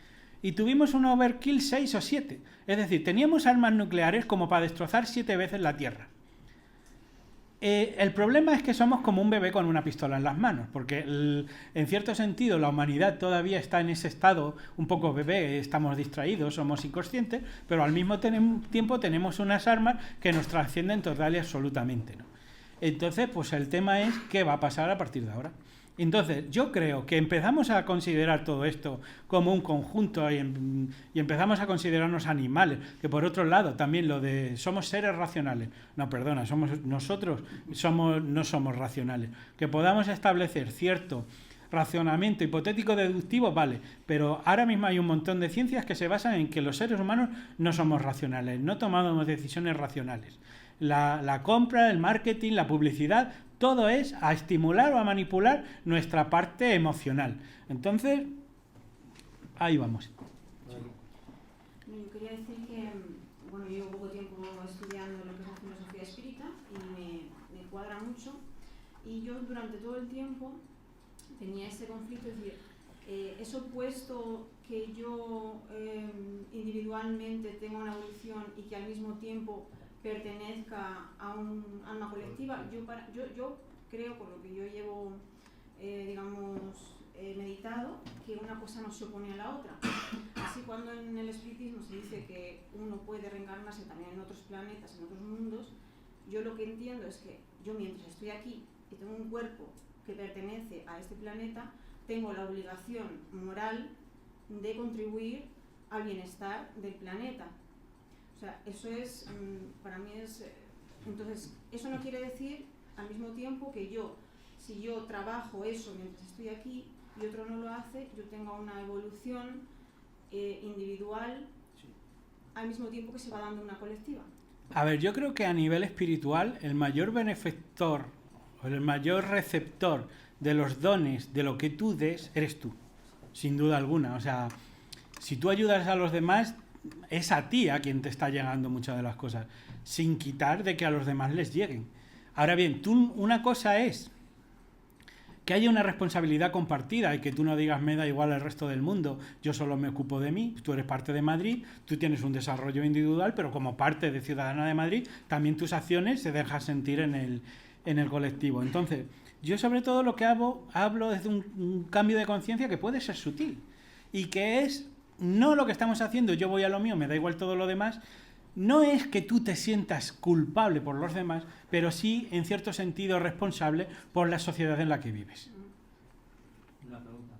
Speaker 3: Y tuvimos un overkill 6 o 7. Es decir, teníamos armas nucleares como para destrozar 7 veces la Tierra. El problema es que somos como un bebé con una pistola en las manos, porque en cierto sentido la humanidad todavía está en ese estado un poco bebé, estamos distraídos, somos inconscientes, pero al mismo tiempo tenemos unas armas que nos trascienden total y absolutamente, ¿no? Entonces, pues el tema es qué va a pasar a partir de ahora. Entonces, yo creo que empezamos a considerar todo esto como un conjunto y empezamos a considerarnos animales, que por otro lado también lo de somos seres racionales. No, perdona, nosotros no somos racionales. Que podamos establecer cierto racionamiento hipotético deductivo, vale, pero ahora mismo hay un montón de ciencias que se basan en que los seres humanos no somos racionales, no tomamos decisiones racionales. La compra, el marketing, la publicidad, todo es a estimular o a manipular nuestra parte emocional. Entonces, ahí vamos.
Speaker 9: Yo quería decir que, bueno, llevo poco tiempo estudiando lo que es la filosofía espírita y me cuadra mucho. Y yo durante todo el tiempo tenía ese conflicto, es decir, es opuesto que yo individualmente tenga una evolución y que al mismo tiempo pertenezca a un alma colectiva. Yo creo, por lo que yo llevo, meditado, que una cosa no se opone a la otra. Así, cuando en el espiritismo se dice que uno puede reencarnarse también en otros planetas, en otros mundos, yo lo que entiendo es que yo, mientras estoy aquí y tengo un cuerpo que pertenece a este planeta, tengo la obligación moral de contribuir al bienestar del planeta. O sea, eso es, para mí es... Entonces, eso no quiere decir, al mismo tiempo, que si yo trabajo eso mientras estoy aquí y otro no lo hace, yo tenga una evolución individual al mismo tiempo que se va dando una colectiva.
Speaker 3: A ver, yo creo que a nivel espiritual, el mayor benefactor o el mayor receptor de los dones de lo que tú des, eres tú, sin duda alguna. O sea, si tú ayudas a los demás, es a ti a quien te está llegando muchas de las cosas, sin quitar de que a los demás les lleguen. Ahora bien, una cosa es que haya una responsabilidad compartida y que tú no digas me da igual el resto del mundo, yo solo me ocupo de mí, tú eres parte de Madrid, tú tienes un desarrollo individual, pero como parte de ciudadana de Madrid, también tus acciones se dejan sentir en el colectivo. Entonces, yo sobre todo lo que hablo es de un cambio de conciencia que puede ser sutil y que es no lo que estamos haciendo, yo voy a lo mío, me da igual todo lo demás. No es que tú te sientas culpable por los demás, pero sí, en cierto sentido, responsable por la sociedad en la que vives.
Speaker 5: Una pregunta.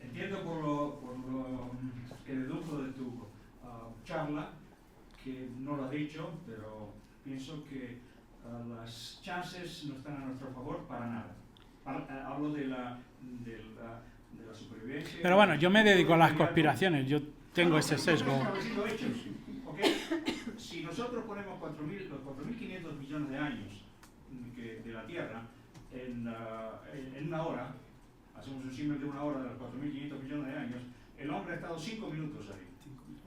Speaker 5: Entiendo por lo que deduzco de tu charla, que no lo has dicho, pero pienso que las chances no están a nuestro favor para nada. Hablo de la supervivencia.
Speaker 3: Pero bueno, yo me dedico a las conspiraciones, yo tengo ese sesgo.
Speaker 5: ¿Okay? Si nosotros ponemos los 4.500 millones de años de la Tierra en una hora, hacemos un símil de una hora de los 4.500 millones de años, el hombre ha estado 5 minutos ahí.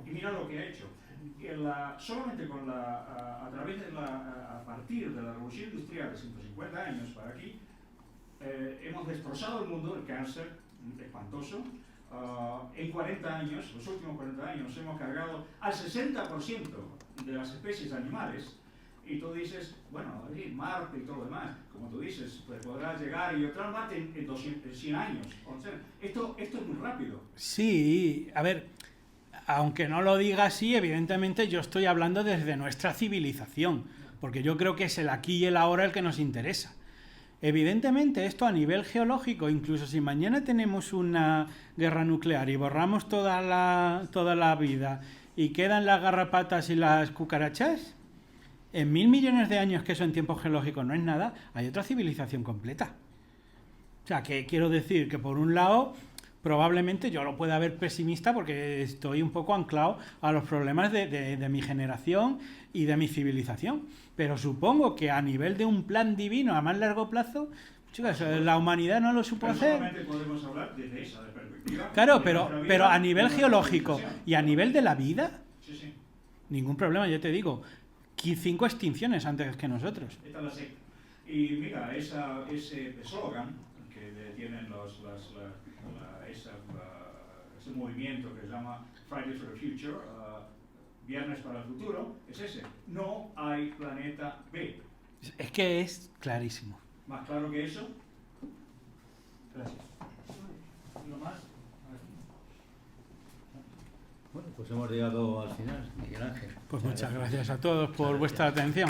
Speaker 5: Y mira lo que ha hecho. Solamente a partir de la revolución industrial de 150 años para aquí, hemos destrozado el mundo, el cáncer, espantoso. En 40 años, los últimos 40 años, nos hemos cargado al 60% de las especies animales. Y tú dices, bueno, Marte y todo lo demás, como tú dices, pues podrá llegar y otra Marte en 100 años. O sea, esto es muy rápido.
Speaker 3: Sí, a ver, aunque no lo diga así, evidentemente yo estoy hablando desde nuestra civilización, porque yo creo que es el aquí y el ahora el que nos interesa. Evidentemente esto a nivel geológico, incluso si mañana tenemos una guerra nuclear y borramos toda la vida y quedan las garrapatas y las cucarachas, en 1000 millones de años, que eso en tiempo geológico no es nada, hay otra civilización completa. O sea, que quiero decir que por un lado, probablemente yo lo pueda ver pesimista porque estoy un poco anclado a los problemas de mi generación y de mi civilización. Pero supongo que a nivel de un plan divino a más largo plazo, chicas, la humanidad no lo supo hacer.
Speaker 5: Solamente podemos hablar desde esa perspectiva.
Speaker 3: Claro, pero a nivel geológico y a nivel de la vida,
Speaker 5: Sí, sí.
Speaker 3: ningún problema, yo te digo. 5 extinciones antes que nosotros.
Speaker 5: Esta es la secta. Y mira, ese eslogan que tienen ese movimiento que se llama Fridays for the Future, Viernes para el Futuro, es ese. No hay planeta B.
Speaker 3: Es que es clarísimo.
Speaker 5: ¿Más claro que eso?
Speaker 4: Gracias.
Speaker 5: ¿No más?
Speaker 1: Bueno, pues hemos llegado al final, Miguel Ángel.
Speaker 3: Pues muchas gracias a todos por vuestra atención.